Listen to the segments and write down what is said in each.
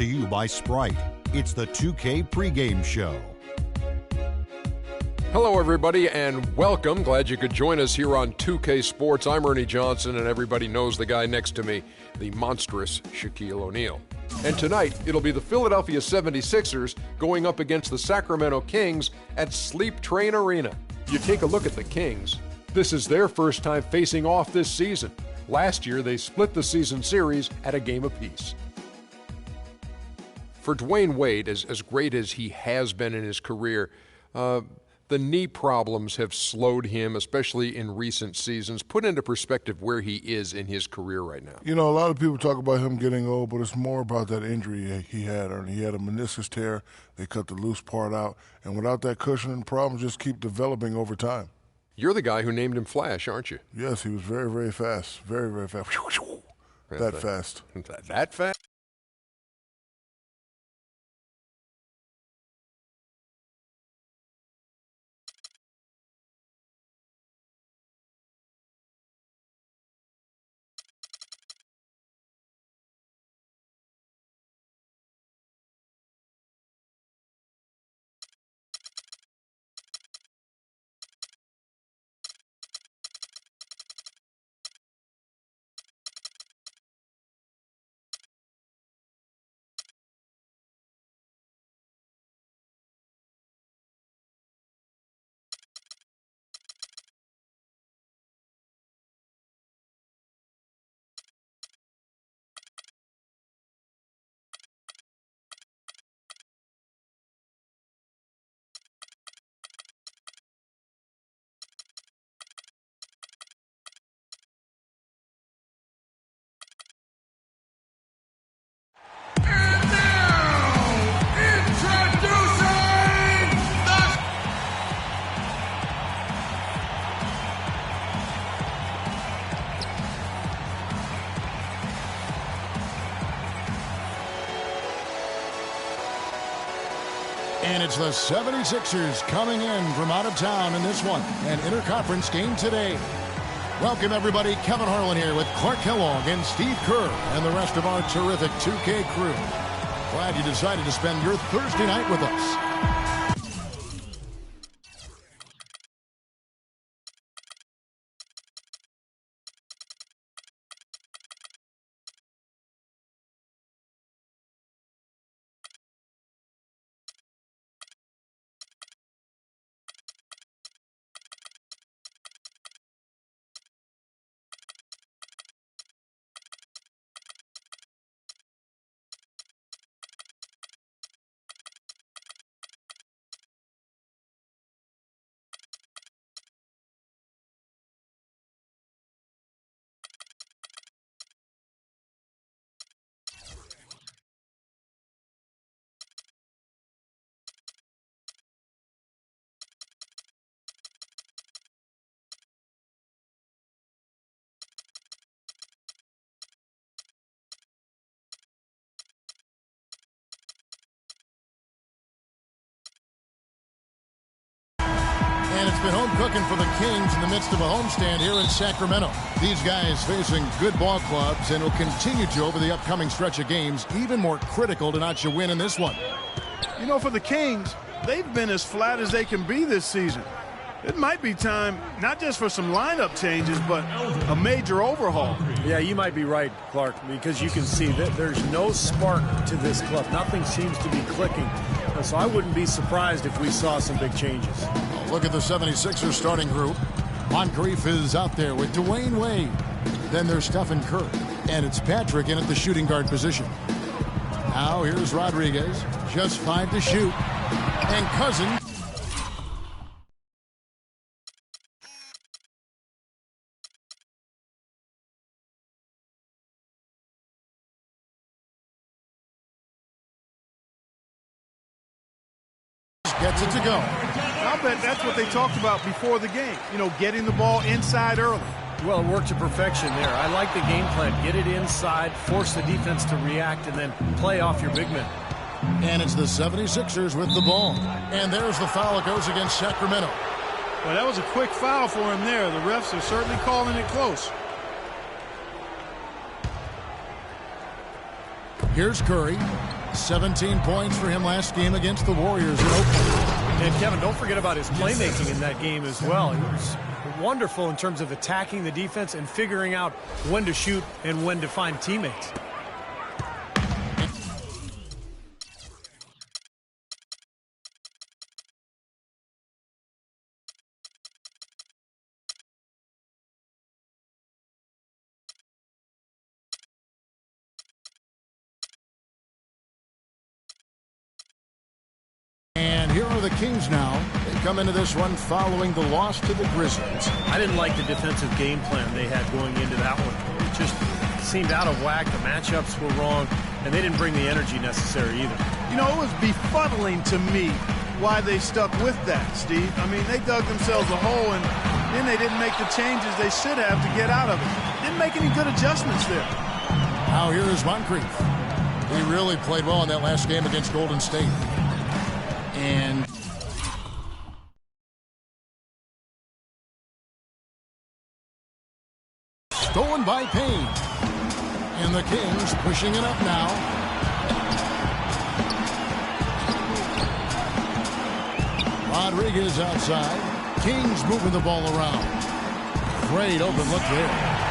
to you by Sprite. It's the 2K pregame show. Hello, everybody, and welcome. Glad you could join us here on 2K Sports. I'm Ernie Johnson, and everybody knows the guy next to me, the monstrous Shaquille O'Neal. And tonight, it'll be the Philadelphia 76ers going up against the Sacramento Kings at Sleep Train Arena. You take a look at the Kings. This is their first time facing off this season. Last year, they split the season series at a game apiece. For Dwayne Wade, as great as he has been in his career, the knee problems have slowed him, especially in recent seasons. Put into perspective where he is in his career right now. You know, a lot of people talk about him getting old, but it's more about that injury he had. He had a meniscus tear. They cut the loose part out. And without that cushioning, problems just keep developing over time. You're the guy who named him Flash, aren't you? Yes, he was very, very fast. Very, very fast. That fast. That fast? And it's the 76ers coming in from out of town in this one, an interconference game today. Welcome, everybody. Kevin Harlan here with Clark Kellogg and Steve Kerr and the rest of our terrific 2K crew. Glad you decided to spend your Thursday night with us. And it's been home cooking for the Kings in the midst of a homestand here in Sacramento. These guys facing good ball clubs and will continue to over the upcoming stretch of games. Even more critical to notch a win in this one. You know, for the Kings, they've been as flat as they can be this season. It might be time not just for some lineup changes, but a major overhaul. Yeah, you might be right, Clark, because you can see that there's no spark to this club. Nothing seems to be clicking. So I wouldn't be surprised if we saw some big changes. Look at the 76ers starting group. Moncrief is out there with Dwayne Wade. Then there's Stephen Curry. And it's Patrick in at the shooting guard position. Now here's Rodriguez. Just 5 to shoot. And Cousins. Gets it to go. I'll bet that's what they talked about before the game. You know, getting the ball inside early. Well, it worked to perfection there. I like the game plan. Get it inside, force the defense to react, and then play off your big men. And it's the 76ers with the ball. And there's the foul that goes against Sacramento. Well, that was a quick foul for him there. The refs are certainly calling it close. Here's Curry. 17 points for him last game against the Warriors in Oakland. And Kevin, don't forget about his playmaking in that game as well. He was wonderful in terms of attacking the defense and figuring out when to shoot and when to find teammates. Here are the Kings now. They come into this one following the loss to the Grizzlies. I didn't like the defensive game plan they had going into that one. It just seemed out of whack. The matchups were wrong, and they didn't bring the energy necessary either. You know, it was befuddling to me why they stuck with that, Steve. I mean, they dug themselves a hole, and then they didn't make the changes they should have to get out of it. Didn't make any good adjustments there. Now here is Moncrief. He really played well in that last game against Golden State. And stolen by Payne. And the Kings pushing it up now. Rodriguez outside. Kings moving the ball around. Great open look there.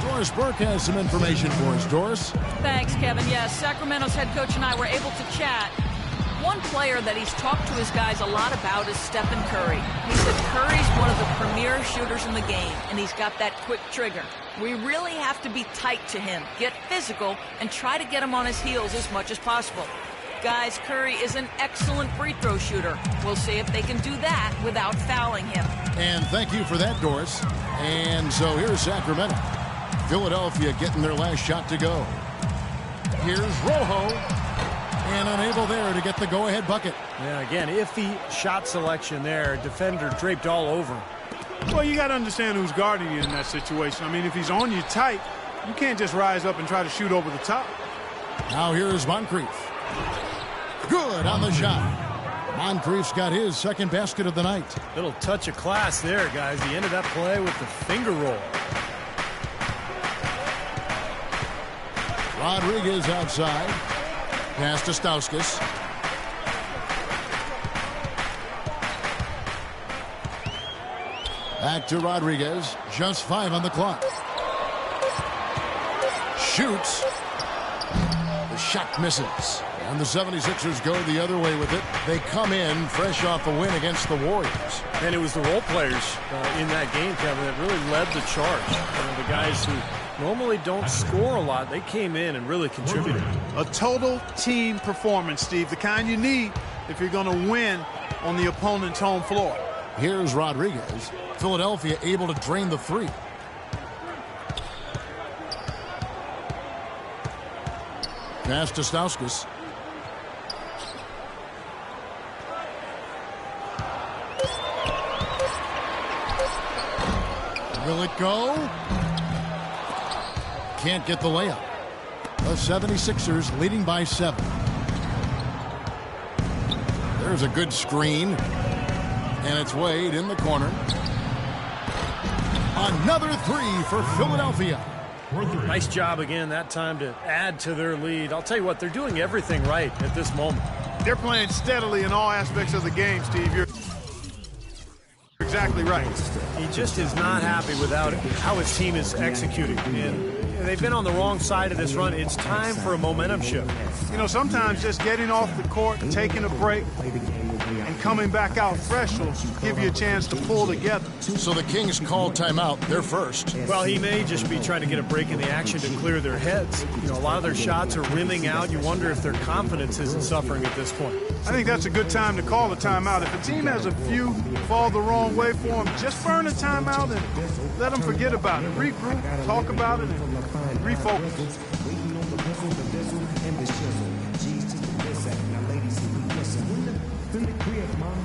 Doris Burke has some information for us. Doris? Thanks, Kevin. Yes, Sacramento's head coach and I were able to chat. One player that he's talked to his guys a lot about is Stephen Curry. He said Curry's one of the premier shooters in the game, and he's got that quick trigger. We really have to be tight to him, get physical, and try to get him on his heels as much as possible. Guys, Curry is an excellent free throw shooter. We'll see if they can do that without fouling him. And thank you for that, Doris. And so here's Sacramento. Philadelphia getting their last shot to go. Here's Rojo. And unable there to get the go-ahead bucket. Yeah, again, iffy shot selection there. Defender draped all over him. Well, you got to understand who's guarding you in that situation. I mean, if he's on you tight, you can't just rise up and try to shoot over the top. Now here's Moncrief. Good on the shot. Moncrief's got his second basket of the night. Little touch of class there, guys. He ended that play with the finger roll. Rodriguez outside. Pass to Stauskas. Back to Rodriguez. Just 5 on the clock. Shoots. The shot misses. And the 76ers go the other way with it. They come in fresh off a win against the Warriors. And it was the role players in that game, Kevin, that really led the charge. The guys who normally don't score a lot, they came in and really contributed. A total team performance, Steve, the kind you need if you're going to win on the opponent's home floor. Here's Rodriguez. Philadelphia able to drain the three. Pass to Stauskas. Will it go? Can't get the layup. The 76ers leading by 7. There's a good screen. And it's Wade in the corner. Another three for Philadelphia. Nice job again that time to add to their lead. I'll tell you what, they're doing everything right at this moment. They're playing steadily in all aspects of the game, Steve. You're exactly right. He just is not happy with how his team is executing. And they've been on the wrong side of this run. It's time for a momentum shift. You know, sometimes just getting off the court, taking a break, and coming back out fresh will give you a chance to pull together. So the Kings call timeout. They're first. Well, he may just be trying to get a break in the action to clear their heads. You know, a lot of their shots are rimming out. You wonder if their confidence isn't suffering at this point. I think that's a good time to call a timeout. If a team has a few fall the wrong way for them, just burn a timeout and let them forget about it. Regroup, talk about it, and refocus.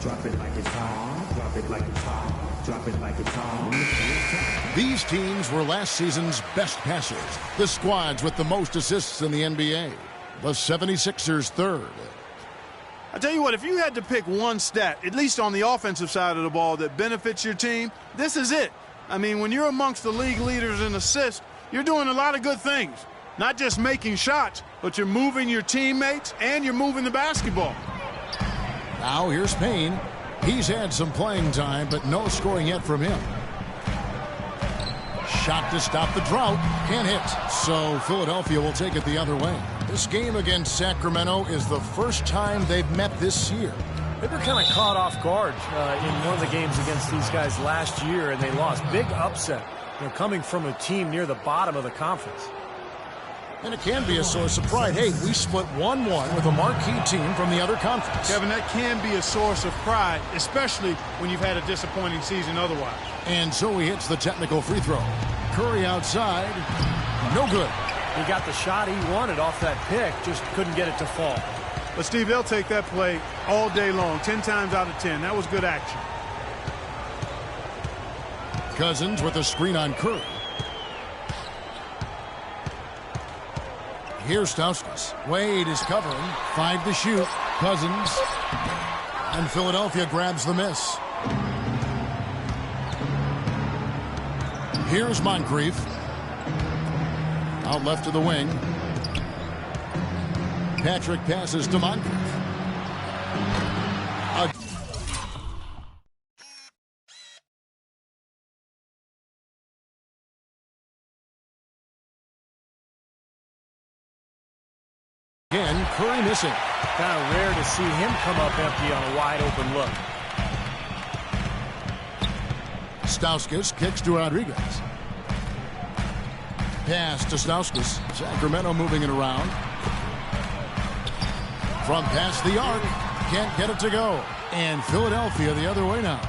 Drop it like it's hot, drop it like it's hot, drop it like it's hot. These teams were last season's best passers. The squads with the most assists in the NBA. The 76ers third. I tell you what, if you had to pick one stat, at least on the offensive side of the ball, that benefits your team, this is it. I mean, when you're amongst the league leaders in assists, You're doing a lot of good things. Not just making shots, but you're moving your teammates and you're moving the basketball. Now here's Payne. He's had some playing time, but no scoring yet from him. Shot to stop the drought. Can't hit. So Philadelphia will take it the other way. This game against Sacramento is the first time they've met this year. They were kind of caught off guard in one of the games against these guys last year, and they lost. Big upset, coming from a team near the bottom of the conference. And it can be a source of pride. Hey, we split 1-1 with a marquee team from the other conference. Kevin, that can be a source of pride, especially when you've had a disappointing season otherwise. And so he hits the technical free throw. Curry outside. No good. He got the shot he wanted off that pick, just couldn't get it to fall. But, Steve, they'll take that play all day long, 10 times out of 10. That was good action. Cousins with a screen on Curry. Here's Stauskas. Wade is covering. 5 to shoot. Cousins. And Philadelphia grabs the miss. Here's Moncrief. Out left to the wing. Patrick passes to Moncrief. Again, Curry missing. Kind of rare to see him come up empty on a wide open look. Stauskas kicks to Rodriguez. Pass to Stauskas. Sacramento moving it around. From past the arc. Can't get it to go. And Philadelphia the other way now.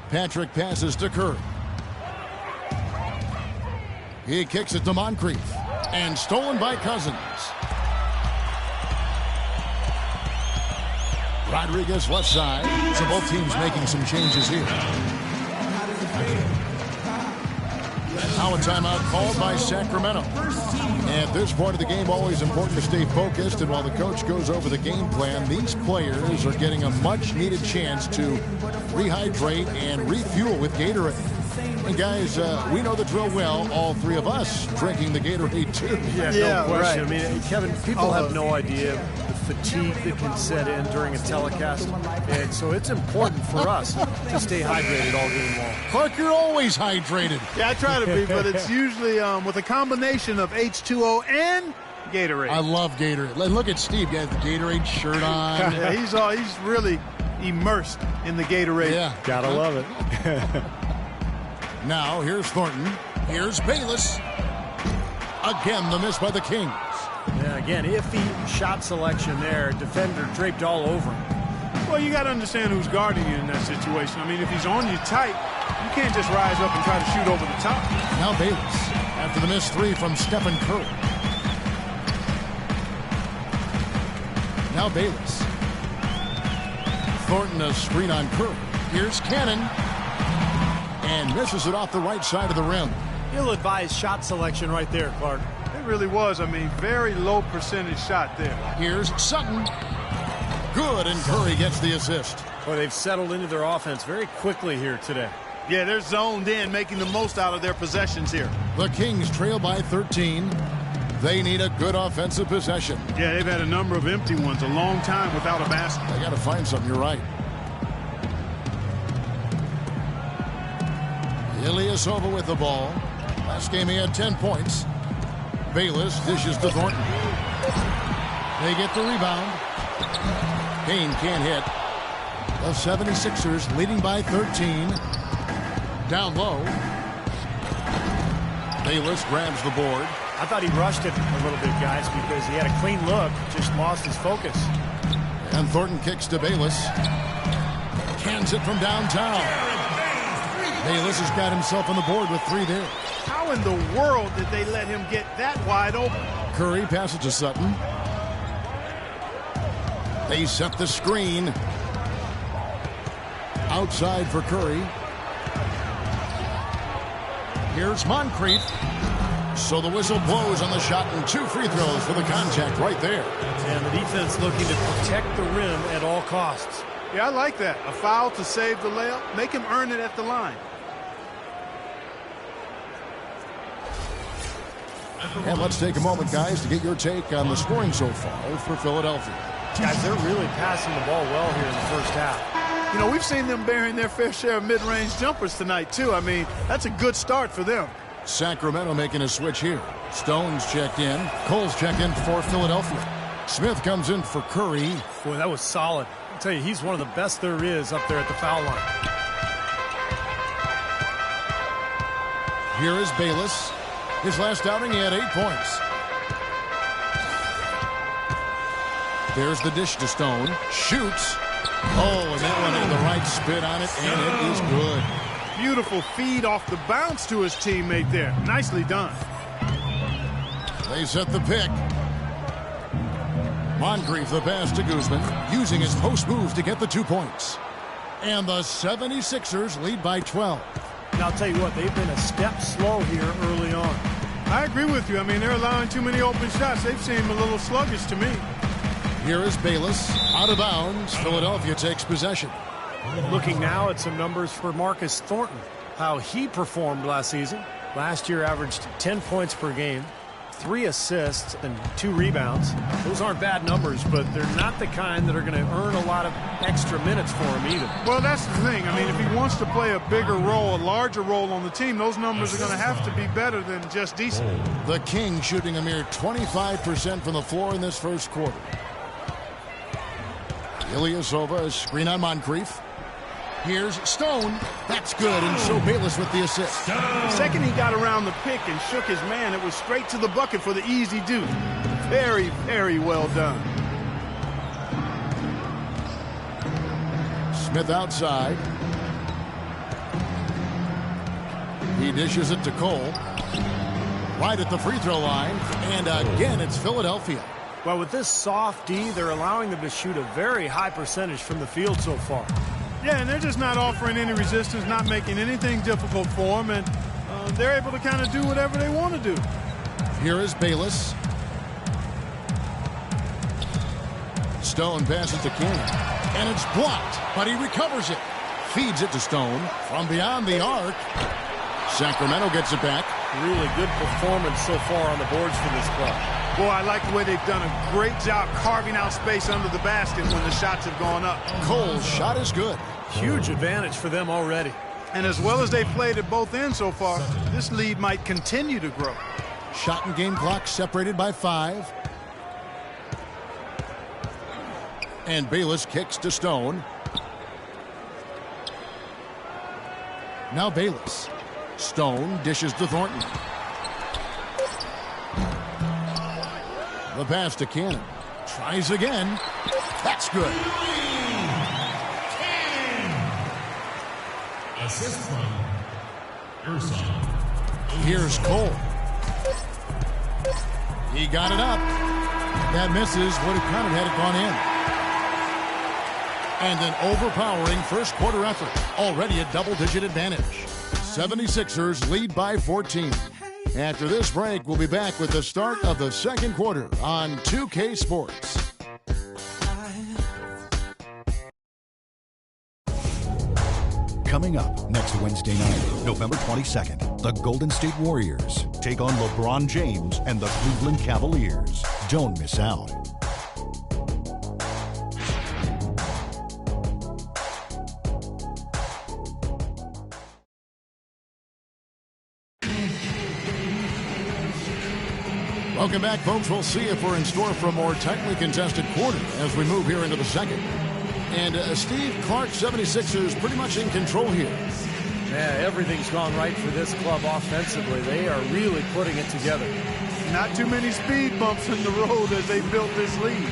Patrick passes to Curry. He kicks it to Moncrief. And stolen by Cousins. Rodriguez left side. So both teams making some changes here. Now a timeout called by Sacramento. At this point of the game, always important to stay focused. And while the coach goes over the game plan, these players are getting a much-needed chance to rehydrate and refuel with Gatorade. And guys, we know the drill well, all three of us drinking the Gatorade too. Yeah, no question. Right. I mean, Kevin, people have no idea the fatigue that can set in during a telecast. And so it's important for us to stay hydrated all game long. Clark, you're always hydrated. Yeah, I try to be, but it's usually with a combination of H2O and Gatorade. I love Gatorade. Look at Steve. He has the Gatorade shirt on. Yeah, he's really immersed in the Gatorade. Yeah, gotta love it. Now, here's Thornton. Here's Bayless. Again, the miss by the Kings. Yeah, again, iffy shot selection there. Defender draped all over him. Well, you got to understand who's guarding you in that situation. I mean, if he's on you tight, you can't just rise up and try to shoot over the top. Now Bayless, after the missed three from Stephen Curry. Now Bayless. Thornton a screen on Curry. Here's Cannon. And misses it off the right side of the rim. Ill-advised shot selection right there, Clark. It really was. I mean, very low percentage shot there. Here's Sutton. Good, and Curry gets the assist. Well, they've settled into their offense very quickly here today. Yeah, they're zoned in, making the most out of their possessions here. The Kings trail by 13. They need a good offensive possession. Yeah, they've had a number of empty ones, a long time without a basket. They got to find something, you're right. Ilyasova with the ball. Last game he had 10 points. Bayless dishes to Thornton. They get the rebound. Payne can't hit. The 76ers leading by 13. Down low. Bayless grabs the board. I thought he rushed it a little bit, guys, because he had a clean look, just lost his focus. And Thornton kicks to Bayless. Cans it from downtown. Bayless has got himself on the board with 3 there. How in the world did they let him get that wide open? Curry passes to Sutton. They set the screen. Outside for Curry. Here's Moncrief. So the whistle blows on the shot and 2 free throws for the contact right there. And the defense looking to protect the rim at all costs. Yeah, I like that. A foul to save the layup. Make him earn it at the line. And let's take a moment, guys, to get your take on the scoring so far for Philadelphia. Guys, they're really passing the ball well here in the first half. You know, we've seen them bearing their fair share of mid-range jumpers tonight, too. I mean, that's a good start for them. Sacramento making a switch here. Stone's checked in. Cole's checked in for Philadelphia. Smith comes in for Curry. Boy, that was solid. I'll tell you, he's one of the best there is up there at the foul line. Here is Bayless. His last outing, he had 8 points. There's the dish to Stone. Shoots. Oh, and that one had the right spin on it, and it is good. Beautiful feed off the bounce to his teammate there. Nicely done. They set the pick. Moncrief the pass to Guzman, using his post move to get the 2 points. And the 76ers lead by 12. Now, I'll tell you what, they've been a step slow here early on. I agree with you. I mean, they're allowing too many open shots. They've seemed a little sluggish to me. Here is Bayless, out of bounds. Philadelphia takes possession. Looking now at some numbers for Marcus Thornton, how he performed last season. Last year averaged 10 points per game, 3 assists, and 2 rebounds. Those aren't bad numbers, but they're not the kind that are going to earn a lot of extra minutes for him either. Well, that's the thing. I mean, if he wants to play a bigger role, a larger role on the team, those numbers are going to have to be better than just decent. The Kings shooting a mere 25% from the floor in this first quarter. Ilyasova, a screen on Moncrief. Here's Stone. That's good, and so Bayless with the assist. The second he got around the pick and shook his man, it was straight to the bucket for the easy deuce. Very, very well done. Smith outside. He dishes it to Cole. Right at the free throw line, and again it's Philadelphia. Well, with this soft D, they're allowing them to shoot a very high percentage from the field so far. Yeah, and they're just not offering any resistance, not making anything difficult for them, and they're able to kind of do whatever they want to do. Here is Bayless. Stone passes to King, and it's blocked, but he recovers it. Feeds it to Stone from beyond the arc. Sacramento gets it back. Really good performance so far on the boards for this club. Boy, I like the way they've done a great job carving out space under the basket when the shots have gone up. Cole's shot is good. Huge advantage for them already. And as well as they've played at both ends so far, this lead might continue to grow. Shot and game clock separated by 5. And Bayless kicks to Stone. Now Bayless. Stone dishes to Thornton. The pass to Cannon. Tries again. That's good. Assist from Urson. Here's Cole. He got it up. That misses. Would have counted had it gone in. And an overpowering first quarter effort. Already a double-digit advantage. 76ers lead by 14. After this break, we'll be back with the start of the second quarter on 2K Sports. Coming up next Wednesday night, November 22nd, the Golden State Warriors take on LeBron James and the Cleveland Cavaliers. Don't miss out. Welcome back, folks. We'll see if we're in store for a more tightly contested quarter as we move here into the second. And Steve, Clark, 76ers pretty much in control here. Yeah, everything's gone right for this club offensively. They are really putting it together. Not too many speed bumps in the road as they built this lead.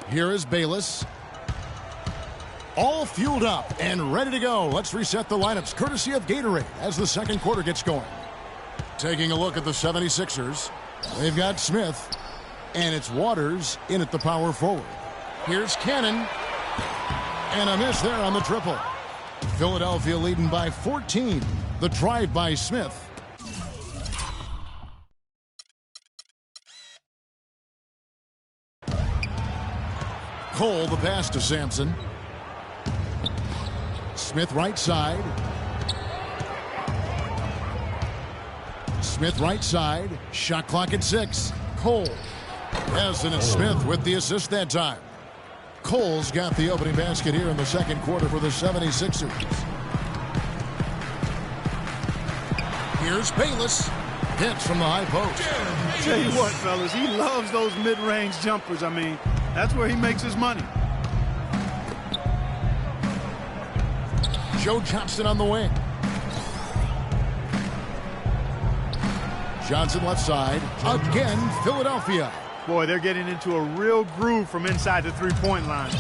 Here is Bayless. All fueled up and ready to go. Let's reset the lineups courtesy of Gatorade as the second quarter gets going. Taking a look at the 76ers. They've got Smith, and it's Waters in at the power forward. Here's Cannon. And a miss there on the triple. Philadelphia leading by 14. The drive by Smith. Cole, the pass to Sampson. Smith right side. Smith right side. Shot clock at 6. Cole. Yes, and it's Smith with the assist that time. Cole's got the opening basket here in the second quarter for the 76ers. Here's Bayless. Hits from the high post. Tell you what, fellas, he loves those mid-range jumpers. I mean, that's where he makes his money. Joe Johnson on the wing. Johnson left side. Again, Philadelphia. Boy, they're getting into a real groove from inside the three-point line,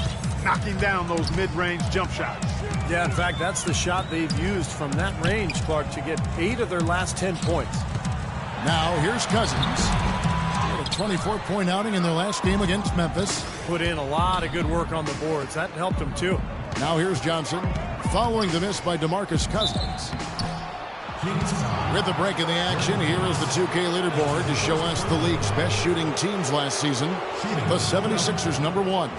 knocking down those mid-range jump shots. Yeah, in fact, that's the shot they've used from that range, Clark, to get 8 of their last 10 points. Now, here's Cousins. A 24-point outing in their last game against Memphis. Put in a lot of good work on the boards. That helped them, too. Now, here's Johnson, following the miss by DeMarcus Cousins. With the break in the action, here is the 2K leaderboard to show us the league's best shooting teams last season. The 76ers, number 1.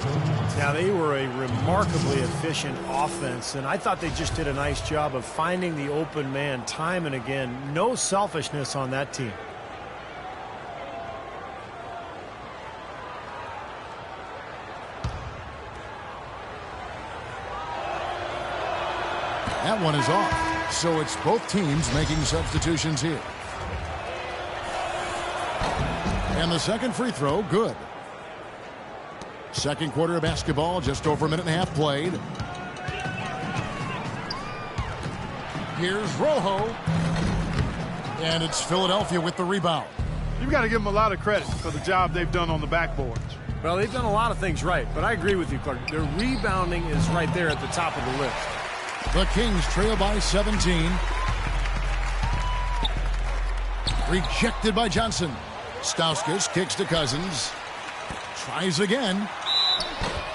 Now, they were a remarkably efficient offense, and I thought they just did a nice job of finding the open man time and again. No selfishness on that team. That one is off. So it's both teams making substitutions here. And the second free throw, good. Second quarter of basketball, just over a minute and a half played. Here's Rojo. And it's Philadelphia with the rebound. You've got to give them a lot of credit for the job they've done on the backboards. Well, they've done a lot of things right, but I agree with you, Clark. Their rebounding is right there at the top of the list. The Kings trail by 17. Rejected by Johnson. Stauskas kicks to Cousins. Tries again.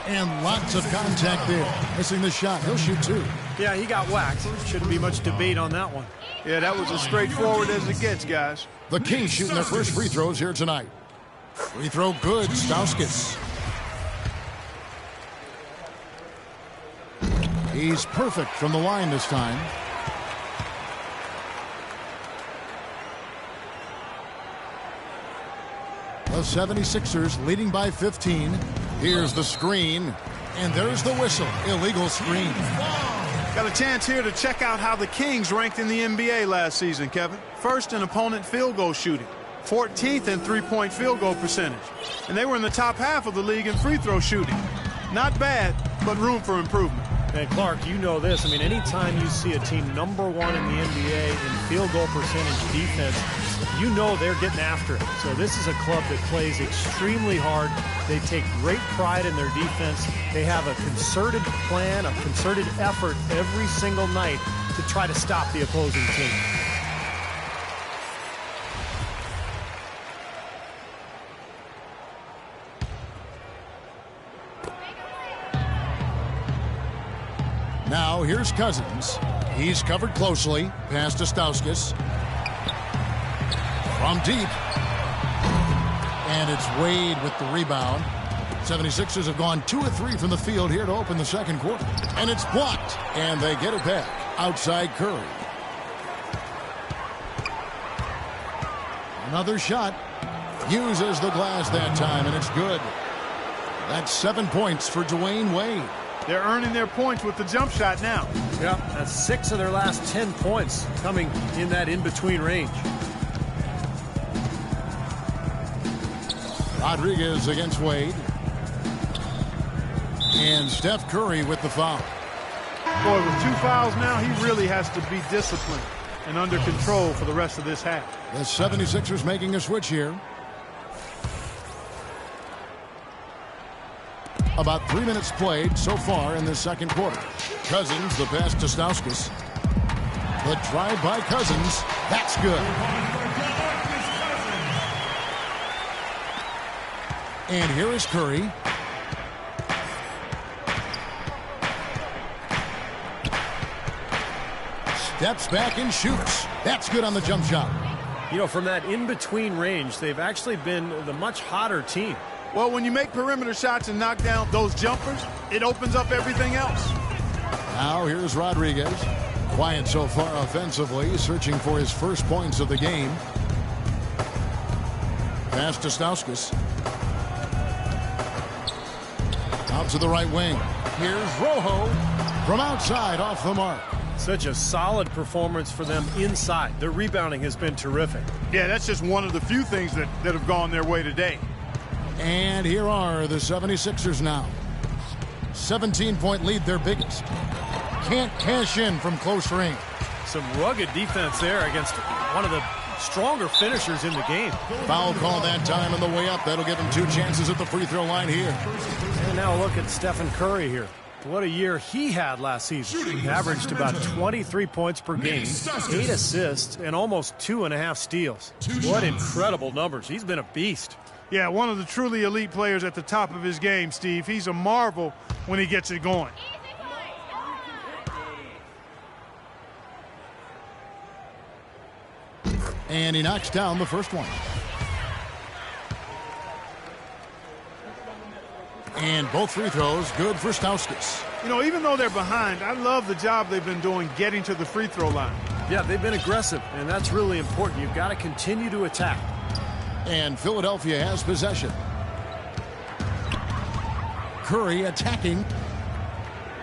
And lots of contact there. Missing the shot. He'll shoot 2. Yeah, he got whacked. Shouldn't be much debate on that one. Yeah, that was as straightforward as it gets, guys. The Kings shooting their first free throws here tonight. Free throw good. Stauskas. He's perfect from the line this time. The 76ers leading by 15. Here's the screen. And there's the whistle. Illegal screen. Got a chance here to check out how the Kings ranked in the NBA last season, Kevin. First in opponent field goal shooting. 14th in three-point field goal percentage. And they were in the top half of the league in free throw shooting. Not bad, but room for improvement. And Clark, you know this. I mean, anytime you see a team number 1 in the NBA in field goal percentage defense, you know they're getting after it. So this is a club that plays extremely hard. They take great pride in their defense. They have a concerted plan, a concerted effort every single night to try to stop the opposing team. Now here's Cousins. He's covered closely. Pass to Stauskas. From deep. And it's Wade with the rebound. 76ers have gone 2 of 3 from the field here to open the second quarter. And it's blocked. And they get it back. Outside Curry. Another shot. Uses the glass that time, and it's good. That's 7 points for Dwayne Wade. They're earning their points with the jump shot now. Yeah, that's 6 of their last 10 points coming in that in-between range. Rodriguez against Wade. And Steph Curry with the foul. Boy, with 2 fouls now, he really has to be disciplined and under control for the rest of this half. The 76ers making a switch here. About 3 minutes played so far in this second quarter. Cousins, the pass to Stauskas. The drive by Cousins. That's good. And here is Curry. Steps back and shoots. That's good on the jump shot. You know, from that in-between range, they've actually been the much hotter team. Well, when you make perimeter shots and knock down those jumpers, it opens up everything else. Now here's Rodriguez. Quiet so far offensively, searching for his first points of the game. Pass to Stauskas. Out to the right wing. Here's Rojo from outside off the mark. Such a solid performance for them inside. Their rebounding has been terrific. Yeah, that's just one of the few things that have gone their way today. And here are the 76ers now. 17-point lead, their biggest. Can't cash in from close range. Some rugged defense there against one of the stronger finishers in the game. Foul call that time on the way up. That'll give him 2 chances at the free throw line here. And now look at Stephen Curry here. What a year he had last season. He averaged about 23 points per game, 8 assists, and almost 2.5 steals. What incredible numbers. He's been a beast. Yeah, one of the truly elite players at the top of his game, Steve. He's a marvel when he gets it going. And he knocks down the first one. And both free throws good for Stauskas. You know, even though they're behind, I love the job they've been doing getting to the free throw line. Yeah, they've been aggressive, and that's really important. You've got to continue to attack. And Philadelphia has possession. Curry attacking.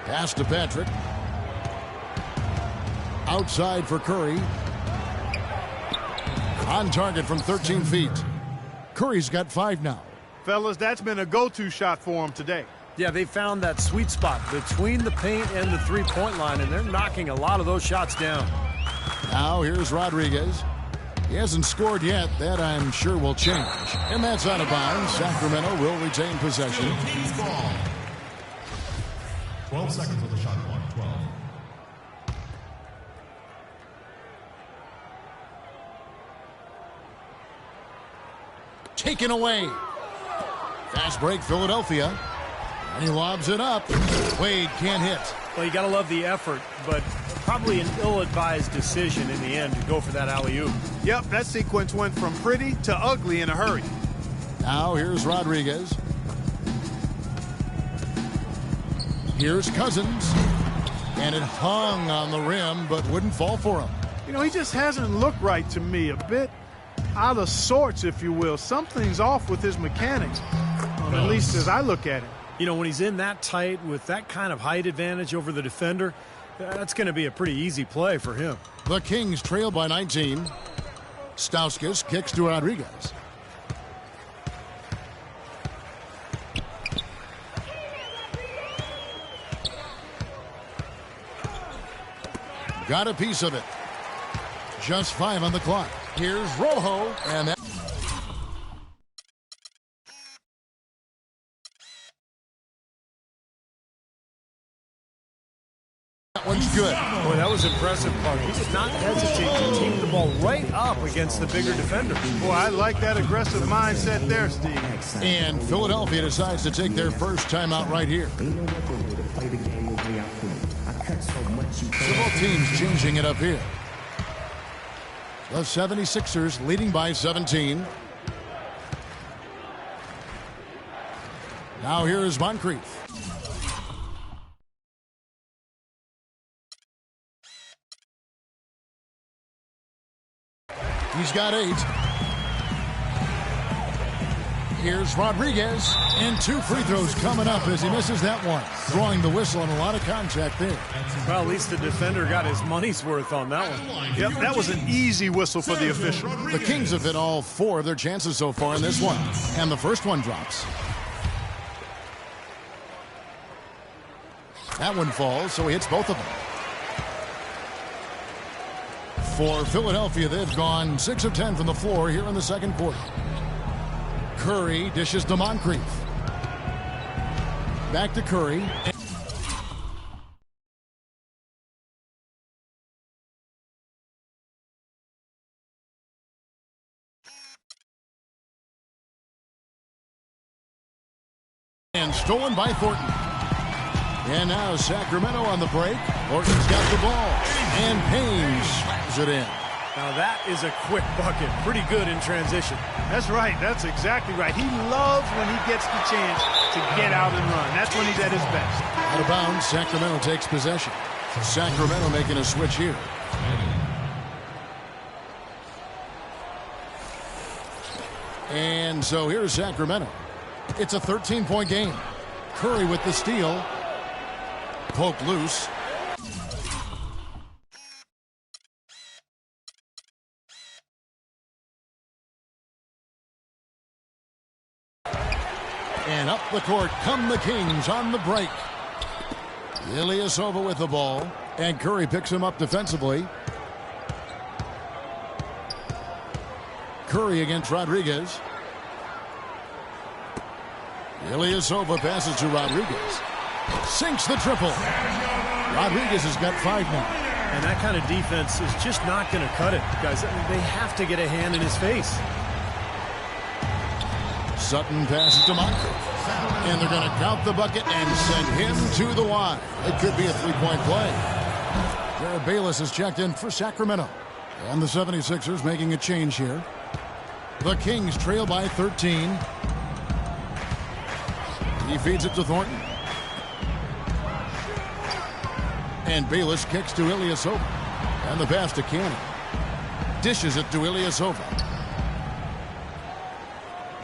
Pass to Patrick. Outside for Curry. On target from 13 feet. Curry's got 5 now. Fellas, that's been a go-to shot for him today. Yeah, they found that sweet spot between the paint and the three-point line, and they're knocking a lot of those shots down. Now here's Rodriguez. He hasn't scored yet. That I'm sure will change. And that's out of bounds. Sacramento will retain possession. 12 seconds on the shot clock. 12. Taken away. Fast break, Philadelphia. And he lobs it up. Wade can't hit. Well, you got to love the effort, but probably an ill-advised decision in the end to go for that alley-oop. Yep, that sequence went from pretty to ugly in a hurry. Now here's Rodriguez. Here's Cousins. And it hung on the rim, but wouldn't fall for him. You know, he just hasn't looked right to me. A bit out of sorts, if you will. Something's off with his mechanics, at least as I look at it. You know, when he's in that tight with that kind of height advantage over the defender, that's going to be a pretty easy play for him. The Kings trail by 19. Stauskas kicks to Rodriguez. Got a piece of it. Just 5 on the clock. Here's Rojo, and that one's good. Boy, that was impressive, Clark. He did not hesitate to take the ball right up against the bigger defender. Boy, I like that aggressive mindset there, Steve. And Philadelphia decides to take their first timeout right here. So both teams changing it up here. The 76ers leading by 17. Now here's Moncrief. He's got 8. Here's Rodriguez. And 2 free throws coming up as he misses that one. Drawing the whistle and a lot of contact there. Well, at least the defender got his money's worth on that one. Yep, that was an easy whistle for the official. The Kings have hit all 4 of their chances so far in this one. And the first one drops. That one falls, so he hits both of them. For Philadelphia, they've gone 6 of 10 from the floor here in the second quarter. Curry dishes to Moncrief. Back to Curry. And stolen by Thornton. And now Sacramento on the break. Thornton's got the ball, and Payne slams it in. Now that is a quick bucket. Pretty good in transition. That's right. That's exactly right. He loves when he gets the chance to get out and run. That's when he's at his best. Out of bounds, Sacramento takes possession. Sacramento making a switch here. And so here's Sacramento. It's a 13-point game. Curry with the steal. Poked loose. And up the court come the Kings on the break. Ilyasova with the ball. And Curry picks him up defensively. Curry against Rodriguez. Ilyasova passes to Rodriguez. Sinks the triple. Rodriguez has got 5 now. And that kind of defense is just not going to cut it, guys. They have to get a hand in his face. Sutton passes to Moncrief. And they're going to count the bucket and send him to the line. It could be a 3-point play. Jared Bayless is checked in for Sacramento. And the 76ers making a change here. The Kings trail by 13. He feeds it to Thornton. And Bayless kicks to Ilyasova. And the pass to Cannon. Dishes it to Ilyasova.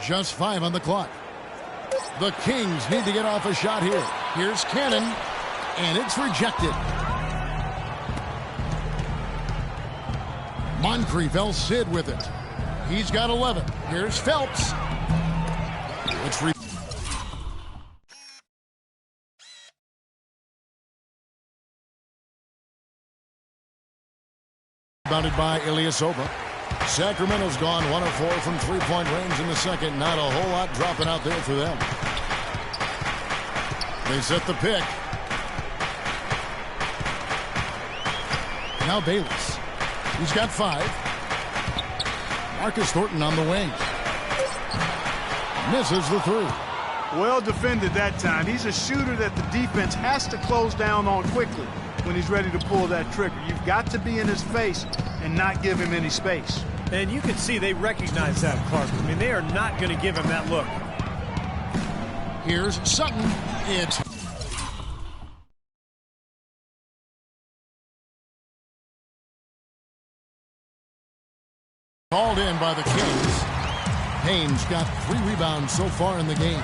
Just 5 on the clock. The Kings need to get off a shot here. Here's Cannon. And it's rejected. Moncrief El Cid with it. He's got 11. Here's Phelps. It's rebounded by Ilyasova. Sacramento's gone 1 of 4 from 3-point range in the second. Not a whole lot dropping out there for them. They set the pick. Now Bayless. He's got 5. Marcus Thornton on the wing. Misses the 3. Well defended that time. He's a shooter that the defense has to close down on quickly when he's ready to pull that trigger. You've got to be in his face and not give him any space. And you can see they recognize that, Clark. I mean, they are not going to give him that look. Here's Sutton. It's called in by the Kings. Payne's got 3 rebounds so far in the game.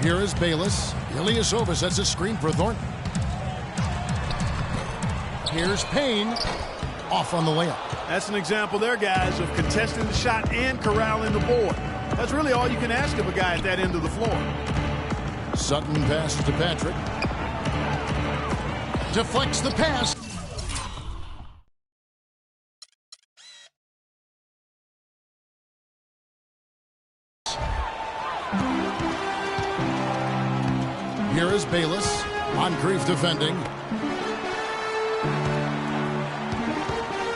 Here is Bayless. Ilyasova sets a screen for Thornton. Here's Payne. Off on the layup. That's an example there, guys, of contesting the shot and corralling the board. That's really all you can ask of a guy at that end of the floor. Sutton passes to Patrick. Deflects the pass. Here is Bayless. Moncrief defending.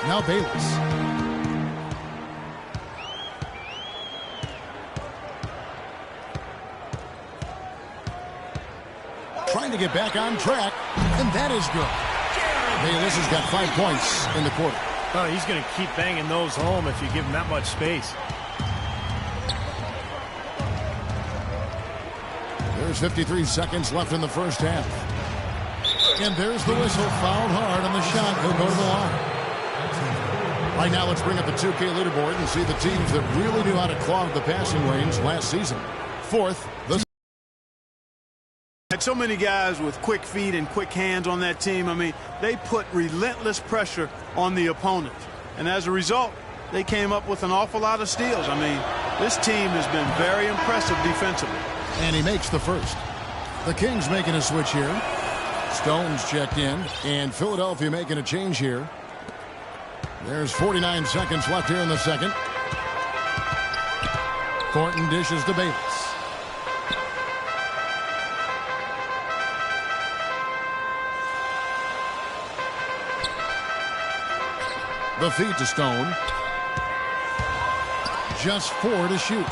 Now Bayless. Trying to get back on track, and that is good. Bayless has got 5 points in the quarter. Oh, he's going to keep banging those home if you give him that much space. There's 53 seconds left in the first half. And there's the whistle. Fouled hard on the shot. He'll go to the line. Right now, let's bring up the 2K leaderboard and see the teams that really knew how to clog the passing lanes last season. 4th, the had so many guys with quick feet and quick hands on that team. I mean, they put relentless pressure on the opponent. And as a result, they came up with an awful lot of steals. I mean, this team has been very impressive defensively. And he makes the first. The Kings making a switch here. Stone's checked in. And Philadelphia making a change here. There's 49 seconds left here in the second. Thornton dishes to Bayless. The feed to Stone. Just 4 to shoot.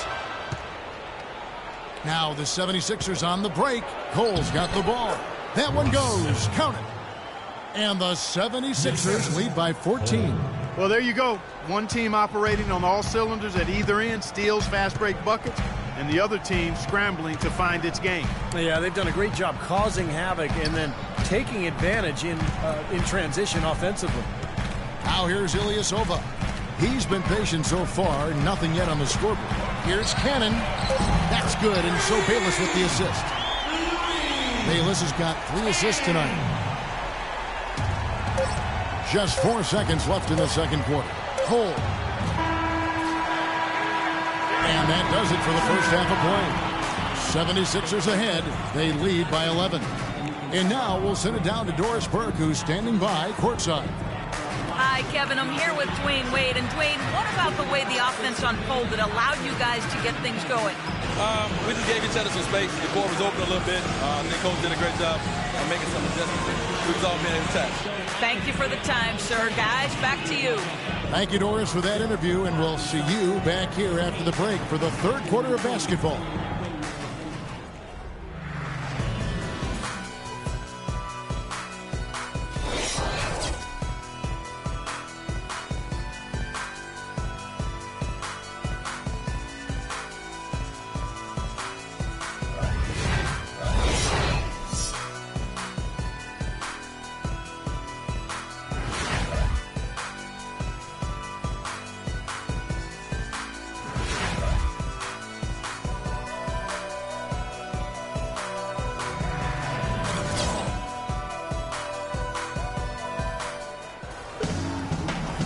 Now the 76ers on the break. Cole's got the ball. That one goes. Count it. And the 76ers lead by 14. Well, there you go. One team operating on all cylinders at either end, steals, fast break buckets, and the other team scrambling to find its game. Yeah, they've done a great job causing havoc and then taking advantage in transition offensively. Now here's Ilyasova. He's been patient so far, nothing yet on the scoreboard. Here's Cannon. That's good, and so Bayless with the assist. Bayless has got 3 assists tonight. Just 4 seconds left in the second quarter. Cole. And that does it for the first half of play. 76ers ahead. They lead by 11. And now we'll send it down to Doris Burke, who's standing by courtside. Hi, Kevin. I'm here with Dwayne Wade. And Dwayne, what about the way the offense unfolded allowed you guys to get things going? We just gave each other some space. The court was open a little bit. I think Coach did a great job of making some adjustments. We was all being attacked. Thank you for the time, sir. Guys, back to you. Thank you, Doris, for that interview, and we'll see you back here after the break for the third quarter of basketball.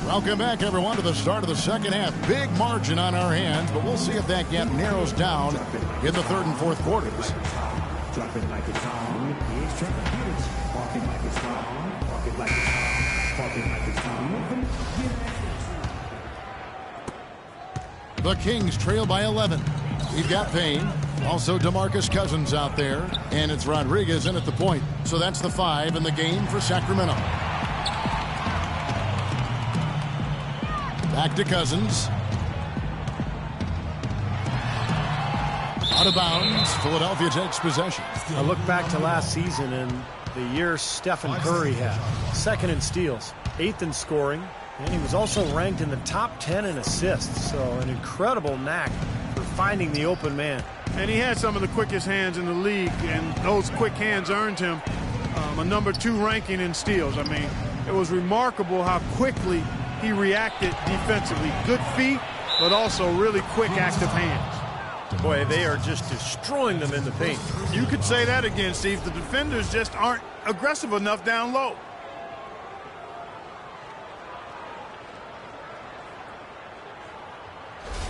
Welcome back, everyone, to the start of the second half. Big margin on our hands, but we'll see if that gap narrows down in the third and fourth quarters. Drop it like it's on. He's trying to hit it. Walk it like it's on. Walk it like it's on. Walk it like it's on. The Kings trail by 11. We've got Payne. Also DeMarcus Cousins out there. And it's Rodriguez in at the point. So that's the 5 in the game for Sacramento. Back to Cousins. Out of bounds. Philadelphia takes possession. I look back to last season and the year Stephen Curry had. 2nd in steals, 8th in scoring, and he was also ranked in the top 10 in assists. So an incredible knack for finding the open man. And he had some of the quickest hands in the league, and those quick hands earned him a number 2 ranking in steals. I mean, it was remarkable how quickly he reacted defensively. Good feet, but also really quick, active hands. Boy, they are just destroying them in the paint. You could say that again, Steve. The defenders just aren't aggressive enough down low.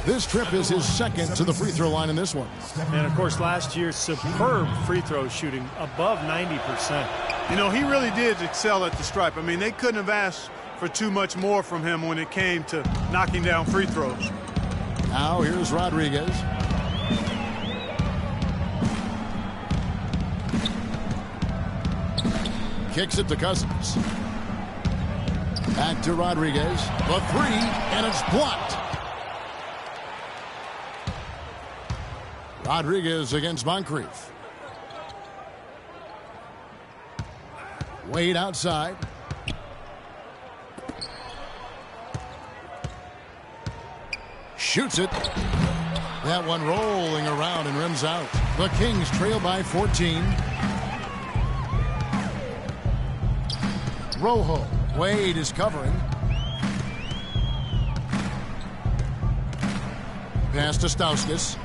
This trip is his 2nd to the free throw line in this one. And, of course, last year's superb free throw shooting, above 90%. You know, he really did excel at the stripe. I mean, they couldn't have asked for too much more from him when it came to knocking down free throws. Now here's Rodriguez. Kicks it to Cousins. Back to Rodriguez. The 3, and it's blocked. Rodriguez against Moncrief. Wade outside. Shoots it. That one rolling around and rims out. The Kings trail by 14. Rojo. Wade is covering. Pass to Stauskas.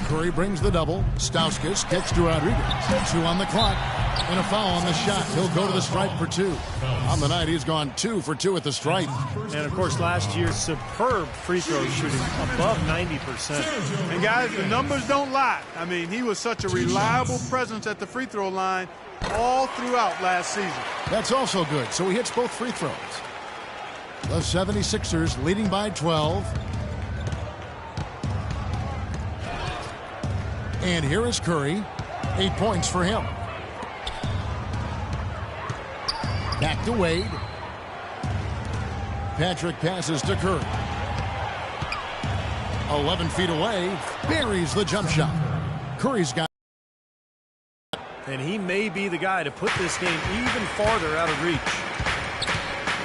Curry brings the double. Stauskas kicks to Rodriguez. 2 on the clock. And a foul on the shot. He'll go to the stripe for 2. On the night, he's gone 2 for 2 at the stripe. And, of course, last year's superb free throw shooting, above 90%. And, guys, the numbers don't lie. I mean, he was such a reliable presence at the free throw line all throughout last season. That's also good. So he hits both free throws. The 76ers leading by 12. And here is Curry. 8 points for him. Back to Wade. Patrick passes to Curry. 11 feet away, buries the jump shot. Curry's got. And he may be the guy to put this game even farther out of reach.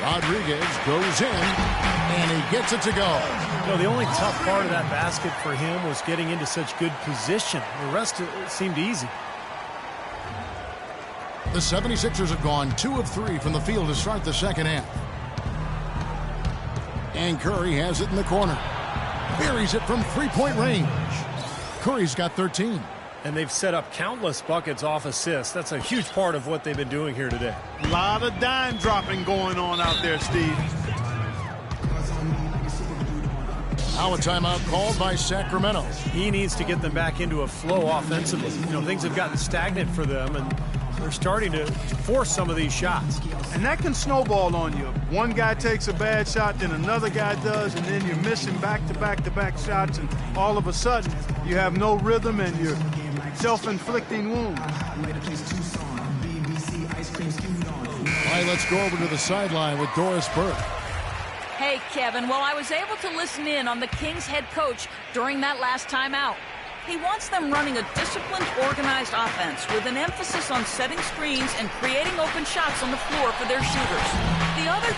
Rodriguez goes in, and he gets it to go. You know, the only tough part of that basket for him was getting into such good position. The rest seemed easy. The 76ers have gone 2 of 3 from the field to start the second half. And Curry has it in the corner. Buries it from three-point range. Curry's got 13. And they've set up countless buckets off assists. That's a huge part of what they've been doing here today. A lot of dime dropping going on out there, Steve. Now a timeout called by Sacramento. He needs to get them back into a flow offensively. You know, things have gotten stagnant for them, and they're starting to force some of these shots. And that can snowball on you. One guy takes a bad shot, then another guy does, and then you're missing back-to-back-to-back shots, and all of a sudden you have no rhythm and you're self-inflicting wounds. All right, let's go over to the sideline with Doris Burke. Hey, Kevin, well, I was able to listen in on the Kings head coach during that last timeout. He wants them running a disciplined, organized offense with an emphasis on setting screens and creating open shots on the floor for their shooters. The other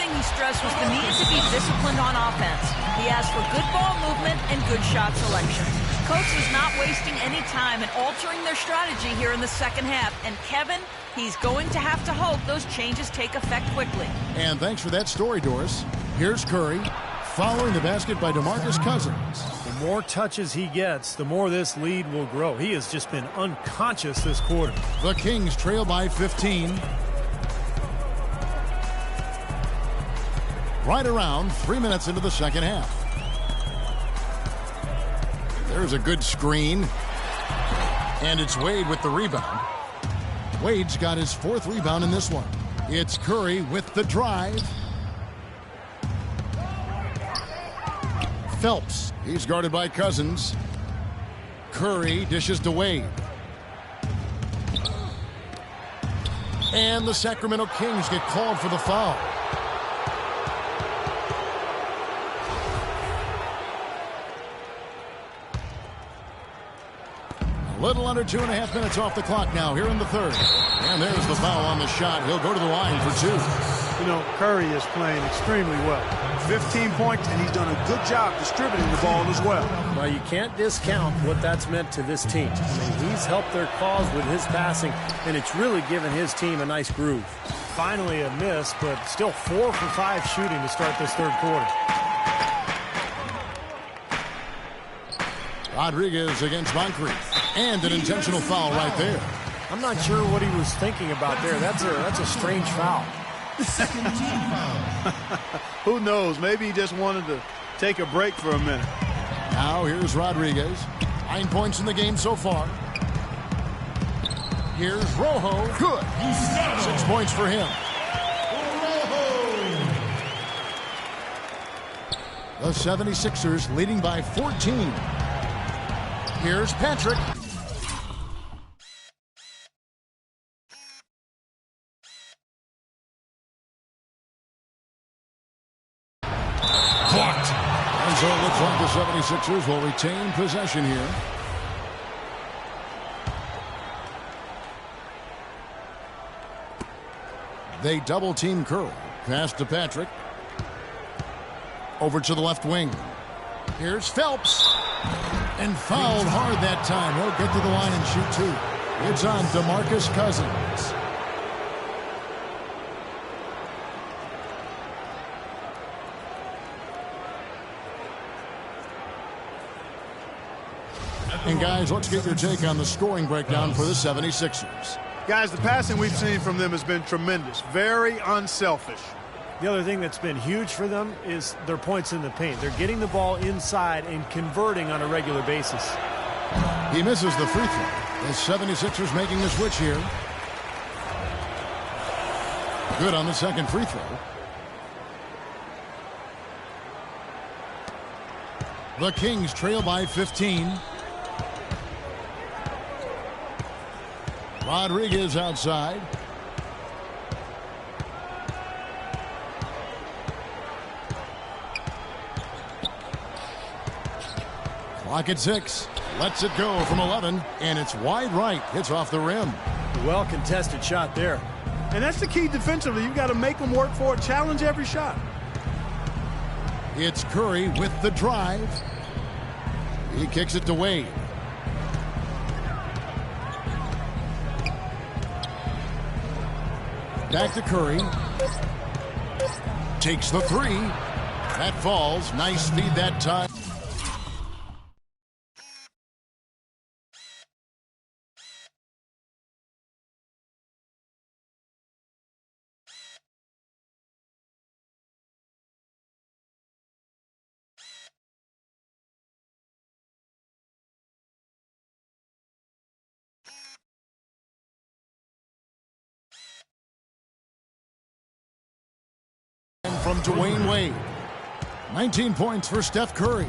thing he stressed was the need to be disciplined on offense. He asked for good ball movement and good shot selection. Coach was not wasting any time in altering their strategy here in the second half. And Kevin, he's going to have to hope those changes take effect quickly. And thanks for that story, Doris. Here's Curry, following the basket by DeMarcus Cousins. The more touches he gets, the more this lead will grow. He has just been unconscious this quarter. The Kings trail by 15. Right around 3 minutes into the second half. There's a good screen. And it's Wade with the rebound. Wade's got his 4th rebound in this one. It's Curry with the drive. Phelps, he's guarded by Cousins. Curry dishes to Wade. And the Sacramento Kings get called for the foul. Little under 2.5 minutes off the clock now here in the third. And there's the foul on the shot. He'll go to the line for 2. You know, Curry is playing extremely well. 15 points, and he's done a good job distributing the ball as well. Well, you can't discount what that's meant to this team. I mean, he's helped their cause with his passing, and it's really given his team a nice groove. Finally a miss, but still 4 for 5 shooting to start this third quarter. Rodriguez against Moncrief. And an intentional foul right there. I'm not sure what he was thinking about there. That's a strange foul. Second team foul. Who knows? Maybe he just wanted to take a break for a minute. Now here's Rodriguez. 9 points in the game so far. Here's Rojo. Good. 6 points for him. The 76ers leading by 14. Here's Patrick. Blocked. And so it looks like the 76ers will retain possession here. They double team Curry. Pass to Patrick. Over to the left wing. Here's Phelps. And fouled hard that time. He'll get to the line and shoot 2. It's on DeMarcus Cousins. And guys, let's get your take on the scoring breakdown for the 76ers. Guys, the passing we've seen from them has been tremendous. Very unselfish. The other thing that's been huge for them is their points in the paint. They're getting the ball inside and converting on a regular basis. He misses the free throw. The 76ers making the switch here. Good on the second free throw. The Kings trail by 15. Rodriguez outside. Clock at 6. Lets it go from 11, and it's wide right. Hits off the rim. Well-contested shot there. And that's the key defensively. You've got to make them work for it, challenge every shot. It's Curry with the drive. He kicks it to Wade. Back to Curry. Takes the 3. That falls. Nice feed that time. From Dwayne Wade. 19 points for Steph Curry.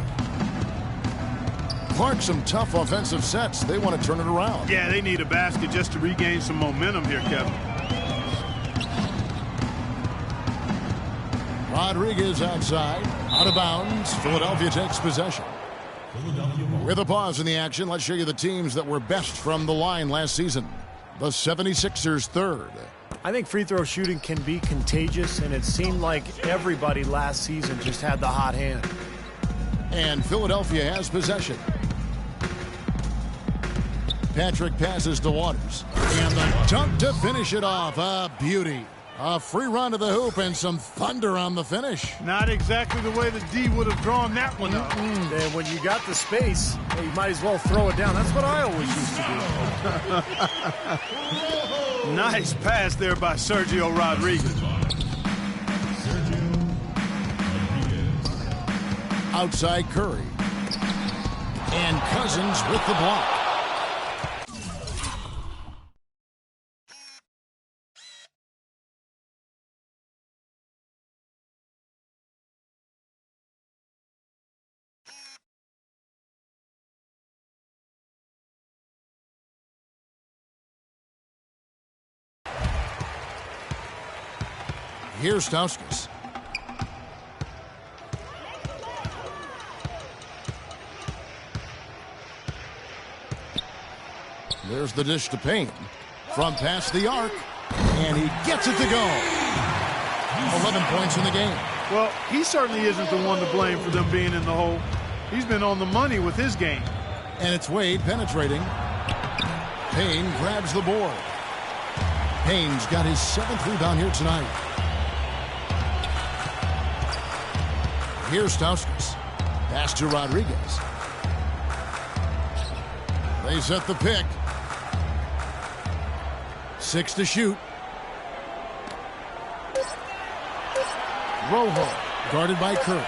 Clark, some tough offensive sets. They want to turn it around. Yeah, they need a basket just to regain some momentum here, Kevin. Rodriguez outside. Out of bounds. Philadelphia takes possession. With a pause in the action, let's show you the teams that were best from the line last season. The 76ers third. I think free throw shooting can be contagious, and it seemed like everybody last season just had the hot hand. And Philadelphia has possession. Patrick passes to Waters. And the dunk to finish it off. A beauty. A free run to the hoop and some thunder on the finish. Not exactly the way the D would have drawn that one up. And when you got the space, you might as well throw it down. That's what I always used to do. Nice pass there by Sergio Rodriguez. Outside Curry. And Cousins with the block. Here's Stauskas. There's the dish to Payne. From past the arc. And he gets it to go. 11 points in the game. Well, he certainly isn't the one to blame for them being in the hole. He's been on the money with his game. And it's Wade penetrating. Payne grabs the board. Payne's got his 7th rebound here tonight. Here's Stauskas. Pass to Rodriguez. They set the pick. 6 to shoot. Rojo guarded by Curry.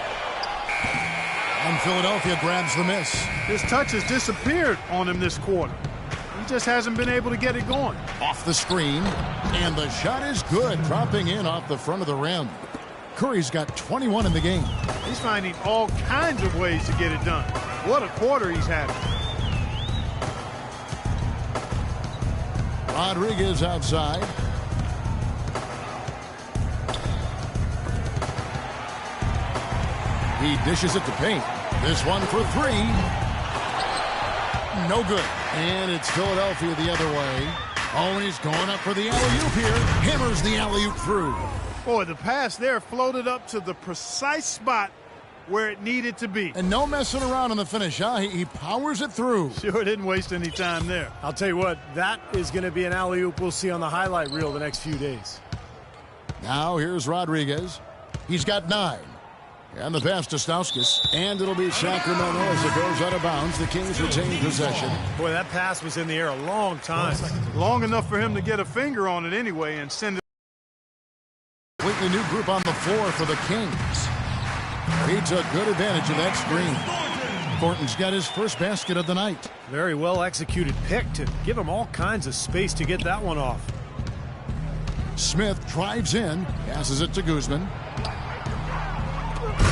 And Philadelphia grabs the miss. His touch has disappeared on him this quarter. He just hasn't been able to get it going. Off the screen. And the shot is good. Dropping in off the front of the rim. Curry's got 21 in the game. He's finding all kinds of ways to get it done. What a quarter he's had. Rodriguez outside. He dishes it to Payne. This one for 3. No good. And it's Philadelphia the other way. Oh, and he's going up for the alley-oop here. Hammers the alley-oop through. Boy, the pass there floated up to the precise spot where it needed to be. And no messing around in the finish, huh? He powers it through. Sure didn't waste any time there. I'll tell you what, that is going to be an alley-oop we'll see on the highlight reel the next few days. Now here's Rodriguez. He's got 9. And the pass to Stauskas. And it'll be Sacramento as it goes out of bounds. The Kings retain possession. Boy, that pass was in the air a long time. Long enough for him to get a finger on it anyway and send it. Completely new group on the floor for the Kings. He took good advantage of that screen. Thornton's got his first basket of the night. Very well executed pick to give him all kinds of space to get that one off. Smith drives in, passes it to Guzman.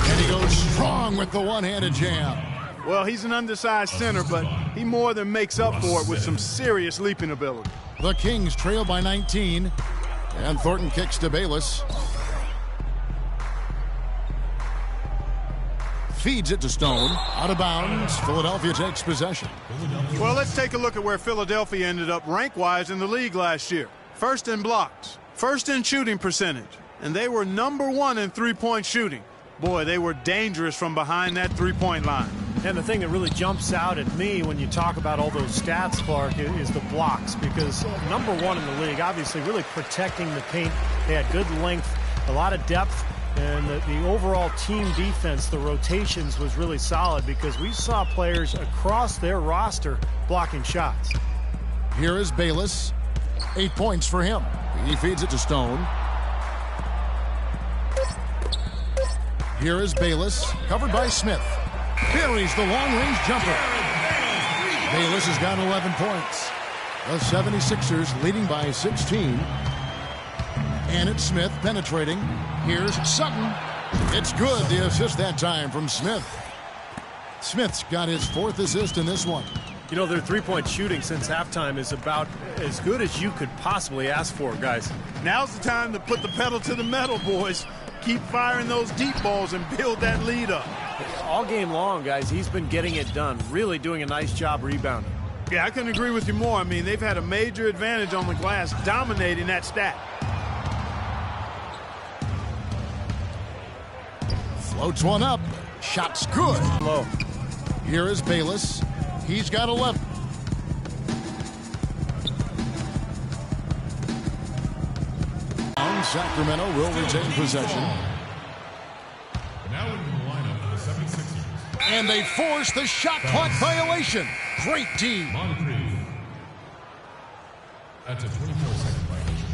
And he goes strong with the one-handed jam. Well, he's an undersized center, but he more than makes up for it with some serious leaping ability. The Kings trail by 19, and Thornton kicks to Bayless. Feeds it to Stone. Out of bounds. Philadelphia takes possession. Well, let's take a look at where Philadelphia ended up rank-wise in the league last year. First in blocks, first in shooting percentage, and they were #1 in three-point shooting. Boy, they were dangerous from behind that three-point line. And the thing that really jumps out at me when you talk about all those stats, Clark, is the blocks, because #1 in the league, obviously really protecting the paint. They had good length, a lot of depth, and the overall team defense, the rotations was really solid because we saw players across their roster blocking shots. Here is Bayless. 8 points for him. He feeds it to Stone. Here is Bayless, covered by Smith. Buries the long-range jumper. Bayless has got 11 points. The 76ers leading by 16. And it's Smith penetrating. Here's Sutton. It's good. The assist that time from Smith. Smith's got his 4th assist in this one. You know, their three-point shooting since halftime is about as good as you could possibly ask for, guys. Now's the time to put the pedal to the metal, boys. Keep firing those deep balls and build that lead up. All game long, guys, he's been getting it done. Really doing a nice job rebounding. Yeah, I couldn't agree with you more. I mean, they've had a major advantage on the glass, dominating that stat. Floats one up. Shot's good. Low. Here is Bayless. He's got 11. Sacramento will retain possession. Now in the lineup for the 76ers. And they force the shot clock violation. Great D. Moncrief. That's a 24-second violation.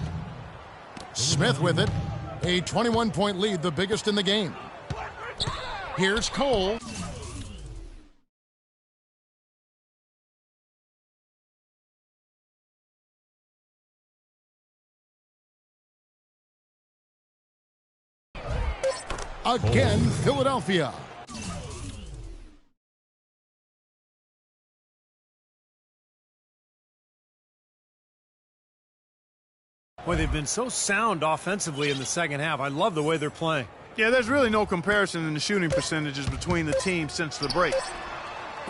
Smith with it. A 21-point lead, the biggest in the game. Here's Cole. Again, Philadelphia. Boy, they've been so sound offensively in the second half. I love the way they're playing. Yeah, there's really no comparison in the shooting percentages between the teams since the break.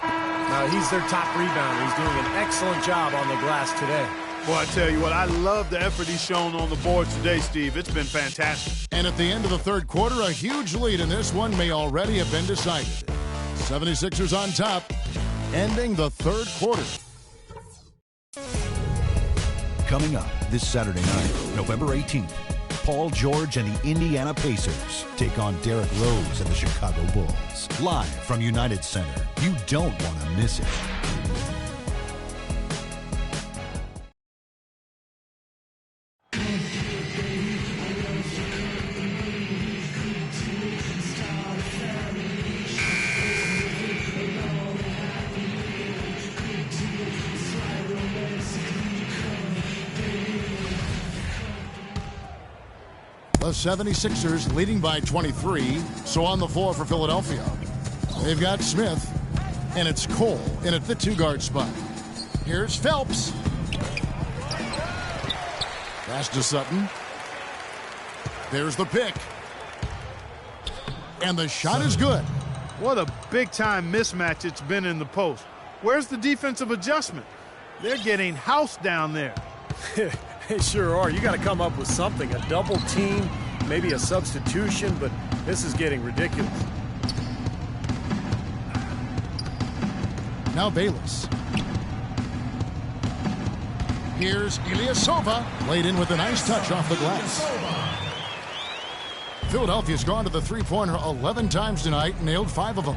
Now, he's their top rebounder. He's doing an excellent job on the glass today. Well, I tell you what, I love the effort he's shown on the boards today, Steve. It's been fantastic. And at the end of the third quarter, a huge lead in this one may already have been decided. 76ers on top, ending the third quarter. Coming up this Saturday night, November 18th, Paul George and the Indiana Pacers take on Derrick Rose and the Chicago Bulls. Live from United Center. You don't want to miss it. The 76ers leading by 23, so on the floor for Philadelphia. They've got Smith, and it's Cole in at the two-guard spot. Here's Phelps. Pass to Sutton. There's the pick. And the shot is good. What a big-time mismatch it's been in the post. Where's the defensive adjustment? They're getting housed down there. They sure are. You got to come up with something. A double team, maybe a substitution, but this is getting ridiculous. Now Bayless. Here's Ilyasova. Laid in with a nice touch off the glass. Philadelphia's gone to the three-pointer 11 times tonight, nailed 5 of them.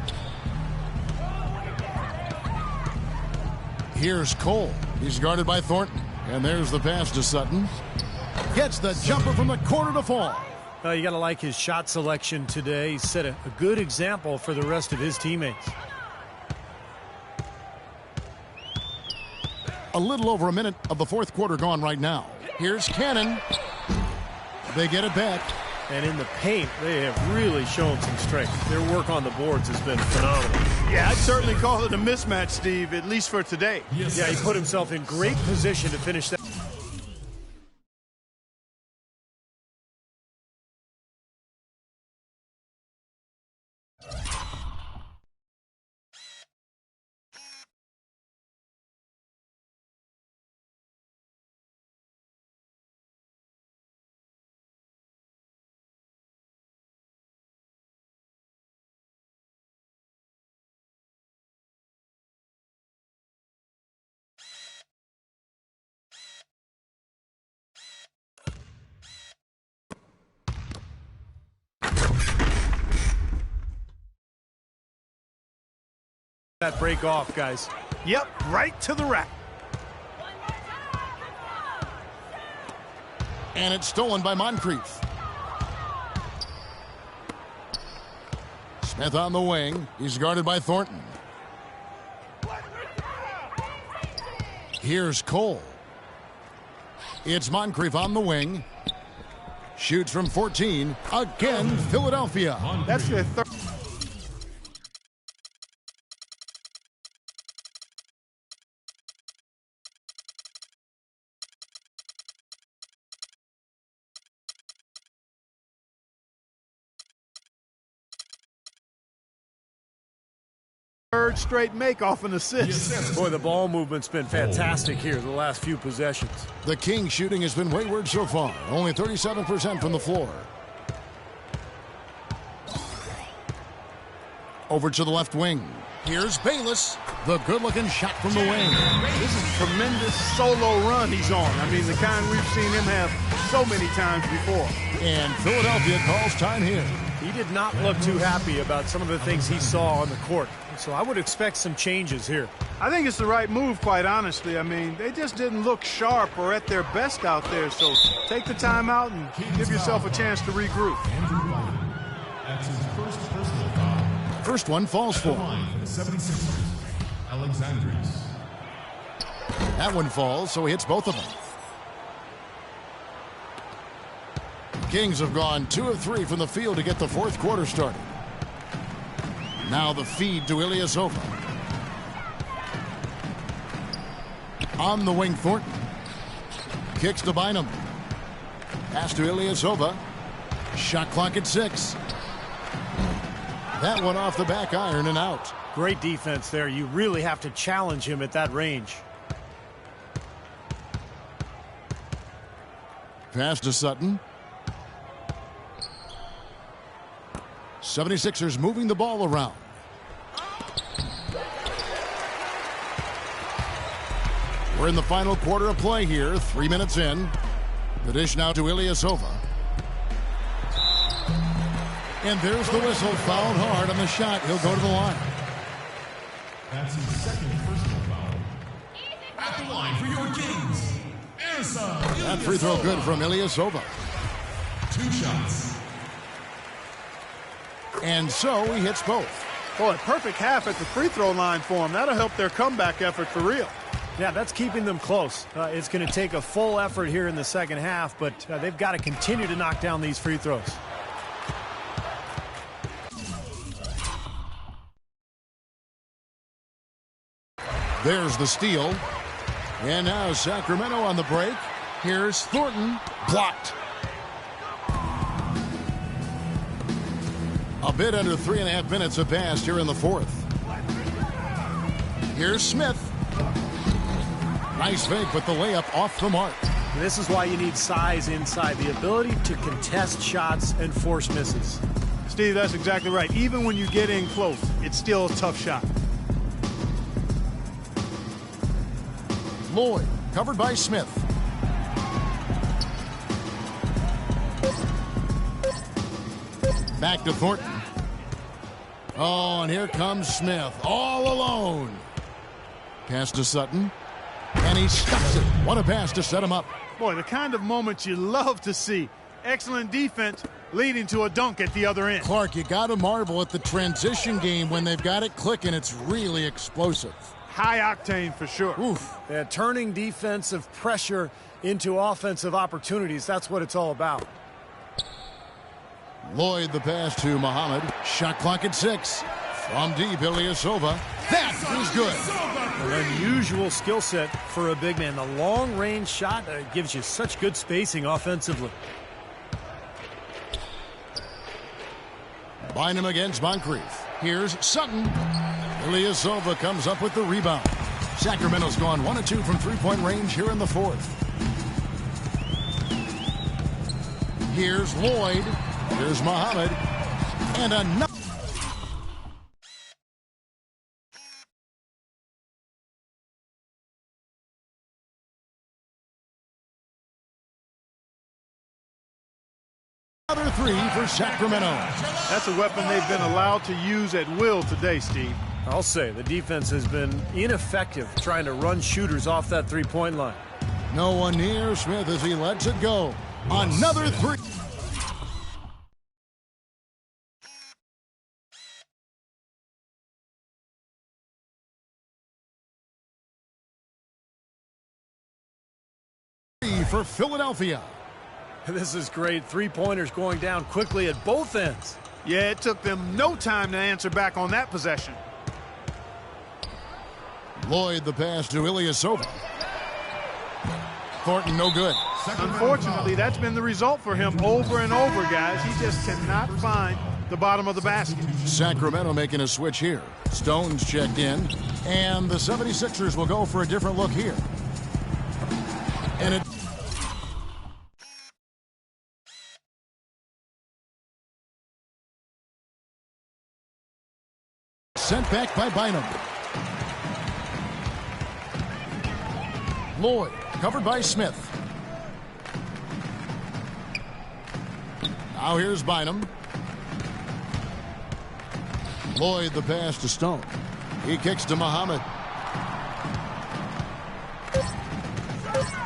Here's Cole. He's guarded by Thornton. And there's the pass to Sutton. Gets the jumper from the corner to fall. You got to like his shot selection today. He set a good example for the rest of his teammates. A little over a minute of the fourth quarter gone right now. Here's Cannon. They get it back. And in the paint, they have really shown some strength. Their work on the boards has been phenomenal. Yeah, I'd certainly call it a mismatch, Steve, at least for today. Yeah, he put himself in great position to finish that. That break off, guys. Yep, right to the rack. And it's stolen by Moncrief. Smith on the wing. He's guarded by Thornton. Here's Cole. It's Moncrief on the wing. Shoots from 14. Again, Philadelphia. That's their third. Third straight make off an assist. Boy, the ball movement's been fantastic here the last few possessions. The Kings shooting has been wayward so far. Only 37% from the floor. Over to the left wing. Here's Bayless. The good-looking shot from the wing. This is a tremendous solo run he's on. I mean, the kind we've seen him have so many times before. And Philadelphia calls time here. He did not look too happy about some of the things he saw on the court. So I would expect some changes here. I think it's the right move, quite honestly. I mean, they just didn't look sharp or at their best out there. So take the time out and give yourself a chance to regroup. That's his first personal foul. First one falls for him. 76ers, Alexandris. That one falls, so he hits both of them. Kings have gone 2 of 3 from the field to get the fourth quarter started. Now the feed to Ilyasova. On the wing, Thornton. Kicks to Bynum. Pass to Ilyasova. Shot clock at 6. That one off the back iron and out. Great defense there. You really have to challenge him at that range. Pass to Sutton. 76ers moving the ball around. We're in the final quarter of play here, 3 minutes in. The dish now to Ilyasova. And there's the whistle, fouled hard on the shot. He'll go to the line. That's his second personal foul. At the line for your Kings, that free throw good from Ilyasova. 2 shots. And so he hits both. Boy, perfect half at the free throw line for him. That'll help their comeback effort for real. Yeah, that's keeping them close. It's going to take a full effort here in the second half, but they've got to continue to knock down these free throws. There's the steal. And now Sacramento on the break. Here's Thornton. Blocked. A bit under 3.5 minutes have passed here in the fourth. Here's Smith. Nice fake, but the layup off the mark. This is why you need size inside, the ability to contest shots and force misses. Steve, that's exactly right. Even when you get in close, it's still a tough shot. Lloyd, covered by Smith. Back to Thornton. Oh, and here comes Smith, all alone. Pass to Sutton. And he stuffs it. What a pass to set him up. Boy, the kind of moments you love to see. Excellent defense leading to a dunk at the other end. Clark, you got to marvel at the transition game when they've got it clicking. It's really explosive. High octane for sure. Oof. Yeah, turning defensive pressure into offensive opportunities. That's what it's all about. Lloyd the pass to Muhammad. Shot clock at 6. From deep, Ilyasova. That is good. An unusual skill set for a big man. The long-range shot gives you such good spacing offensively. Bynum against Moncrief. Here's Sutton. Ilyasova comes up with the rebound. Sacramento's gone 1 of 2 from three-point range here in the fourth. Here's Lloyd. Here's Muhammad. And another. Another three for Sacramento. That's a weapon they've been allowed to use at will today, Steve. I'll say the defense has been ineffective trying to run shooters off that three-point line. No one near Smith as he lets it go. Another three. For Philadelphia. This is great. Three-pointers going down quickly at both ends. Yeah, it took them no time to answer back on that possession. Lloyd the pass to Ilyasova. Thornton no good. Unfortunately, that's been the result for him over and over, guys. He just cannot find the bottom of the basket. Sacramento making a switch here. Stone's checked in. And the 76ers will go for a different look here. And it... Sent back by Bynum. Lloyd, covered by Smith. Now here's Bynum. Lloyd the pass to Stone. He kicks to Muhammad.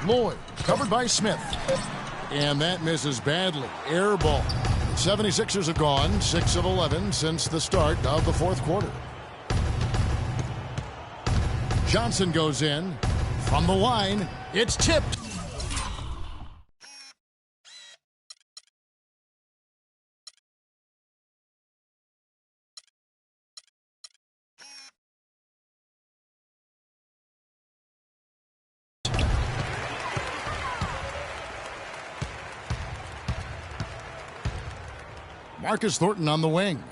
Lloyd, covered by Smith. And that misses badly. Air ball. 76ers have gone 6 of 11 since the start of the fourth quarter. Johnson goes in. From the line, it's tipped. Marcus Thornton on the wing.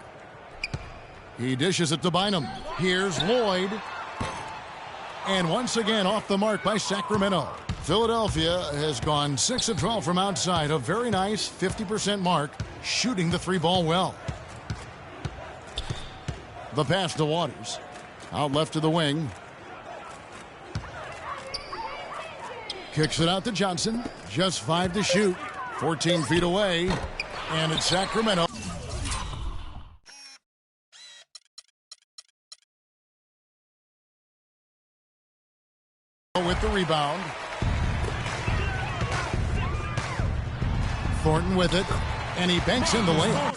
He dishes it to Bynum. Here's Lloyd. And once again off the mark by Sacramento. Philadelphia has gone 6 of 12 from outside. A very nice 50% mark, shooting the three ball well. The pass to Waters. Out left to the wing. Kicks it out to Johnson. Just 5 to shoot. 14 feet away. And it's Sacramento. With the rebound. Thornton with it. And he banks in the layup.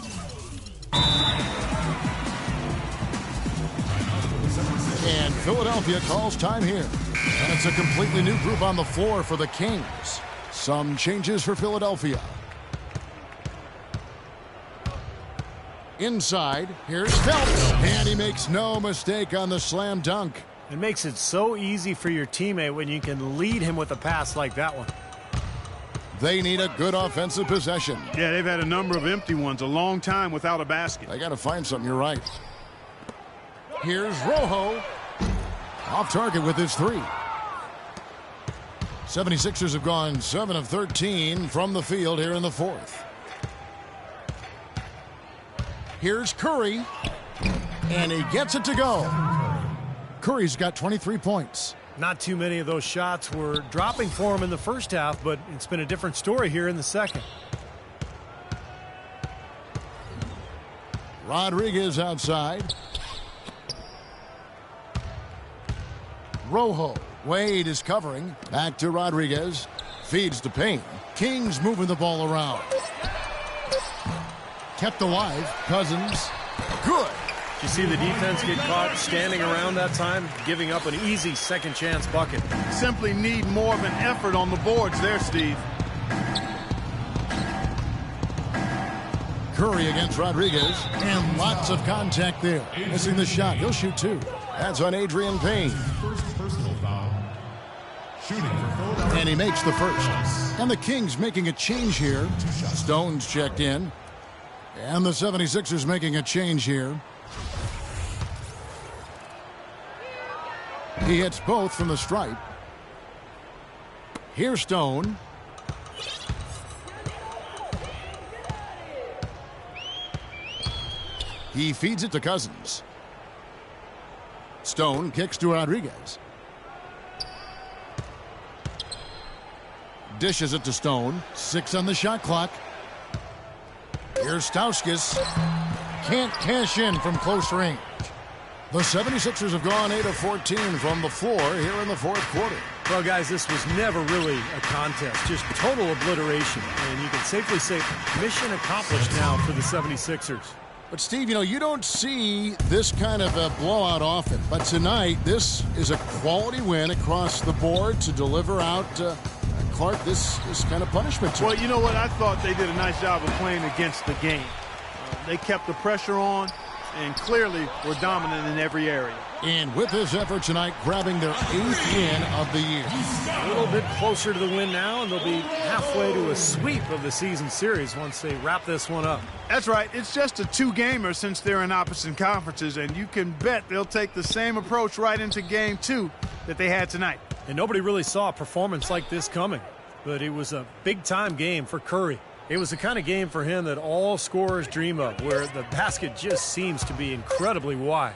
And Philadelphia calls time here. And it's a completely new group on the floor for the Kings. Some changes for Philadelphia. Inside, here's Phelps. And he makes no mistake on the slam dunk. It makes it so easy for your teammate when you can lead him with a pass like that one. They need a good offensive possession. Yeah, they've had a number of empty ones, a long time without a basket. They got to find something, you're right. Here's Rojo. Off target with his three. 76ers have gone 7 of 13 from the field here in the fourth. Here's Curry. And he gets it to go. Curry's got 23 points. Not too many of those shots were dropping for him in the first half, but it's been a different story here in the second. Rodriguez outside. Rojo. Wade is covering. Back to Rodriguez. Feeds to Payne. Kings moving the ball around. Kept alive. Cousins. Good. You see the defense get caught standing around that time, giving up an easy second chance bucket. Simply need more of an effort on the boards there, Steve. Curry against Rodriguez, and lots of contact there. Missing the shot. He'll shoot 2. That's on Adrian Payne. First personal foul. Shooting for Philadelphia. And he makes the first. And the Kings making a change here. Stone's checked in. And the 76ers making a change here. He hits both from the stripe. Here's Stone. He feeds it to Cousins. Stone kicks to Rodriguez. Dishes it to Stone. 6 on the shot clock. Here's Stauskas. Can't cash in from close range. The 76ers have gone 8 of 14 from the floor here in the fourth quarter. Well, guys, this was never really a contest. Just total obliteration. And you can safely say mission accomplished now for the 76ers. But, Steve, you don't see this kind of a blowout often. But tonight, this is a quality win across the board to deliver out, Clark, this kind of punishment to Well, him. you know what? I thought they did a nice job of playing against the game. They kept the pressure on and clearly were dominant in every area. And with this effort tonight, grabbing their 8th win of the year. A little bit closer to the win now, and they'll be halfway to a sweep of the season series once they wrap this one up. That's right. It's just a 2-gamer since they're in opposite conferences, and you can bet they'll take the same approach right into game 2 that they had tonight. And nobody really saw a performance like this coming, but it was a big-time game for Curry. It was the kind of game for him that all scorers dream of, where the basket just seems to be incredibly wide.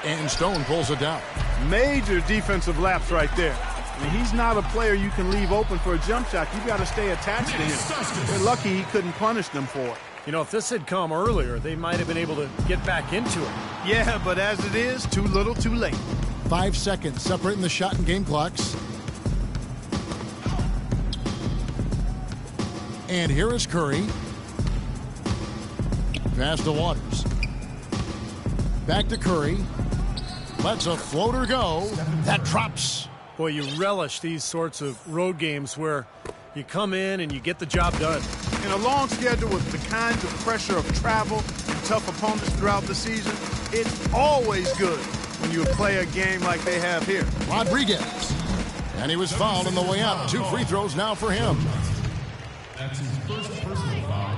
And Stone pulls it down. Major defensive lapse right there. I mean, he's not a player you can leave open for a jump shot. You've got to stay attached to him. They're lucky he couldn't punish them for it. If this had come earlier, they might have been able to get back into it. Yeah, but as it is, too little, too late. 5 seconds separating the shot and game clocks. And here is Curry. Pass to Waters. Back to Curry. Lets a floater go. That drops. Boy, you relish these sorts of road games where you come in and you get the job done. In a long schedule with the kinds of pressure of travel and tough opponents throughout the season, it's always good when you play a game like they have here. Rodriguez. And he was fouled on the way out. 2 free throws now for him. That's his first personal foul.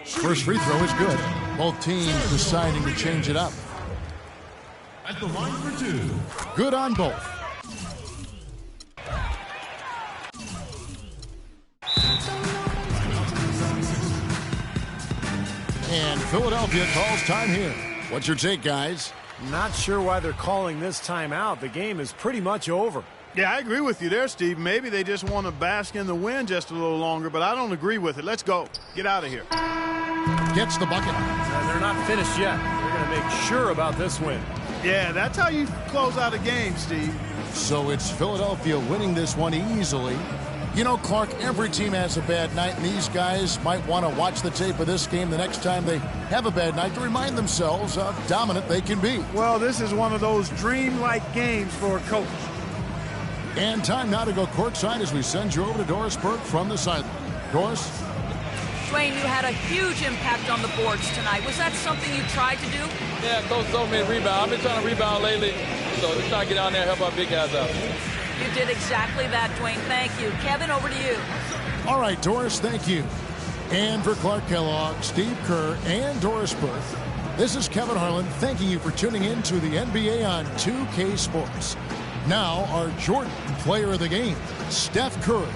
First free throw is good. Both teams deciding to change it up. At the line for 2. Good on both. And Philadelphia calls time here. What's your take, guys? Not sure why they're calling this timeout. The game is pretty much over. Yeah, I agree with you there, Steve. Maybe they just want to bask in the wind just a little longer, but I don't agree with it. Let's go. Get out of here. Gets the bucket. And they're not finished yet. They're going to make sure about this win. Yeah, that's how you close out a game, Steve. So it's Philadelphia winning this one easily. Clark, every team has a bad night, and these guys might want to watch the tape of this game the next time they have a bad night to remind themselves how dominant they can be. Well, this is one of those dream-like games for a coach. And time now to go courtside as we send you over to Doris Burke from the sideline. Doris? Dwayne, you had a huge impact on the boards tonight. Was that something you tried to do? Yeah, Coach told me to rebound. I've been trying to rebound lately, so just trying to get out there and help our big guys out. You did exactly that, Dwayne. Thank you. Kevin, over to you. All right, Doris, thank you. And for Clark Kellogg, Steve Kerr, and Doris Burke, this is Kevin Harlan thanking you for tuning in to the NBA on 2K Sports. Now, our Jordan player of the game, Steph Curry.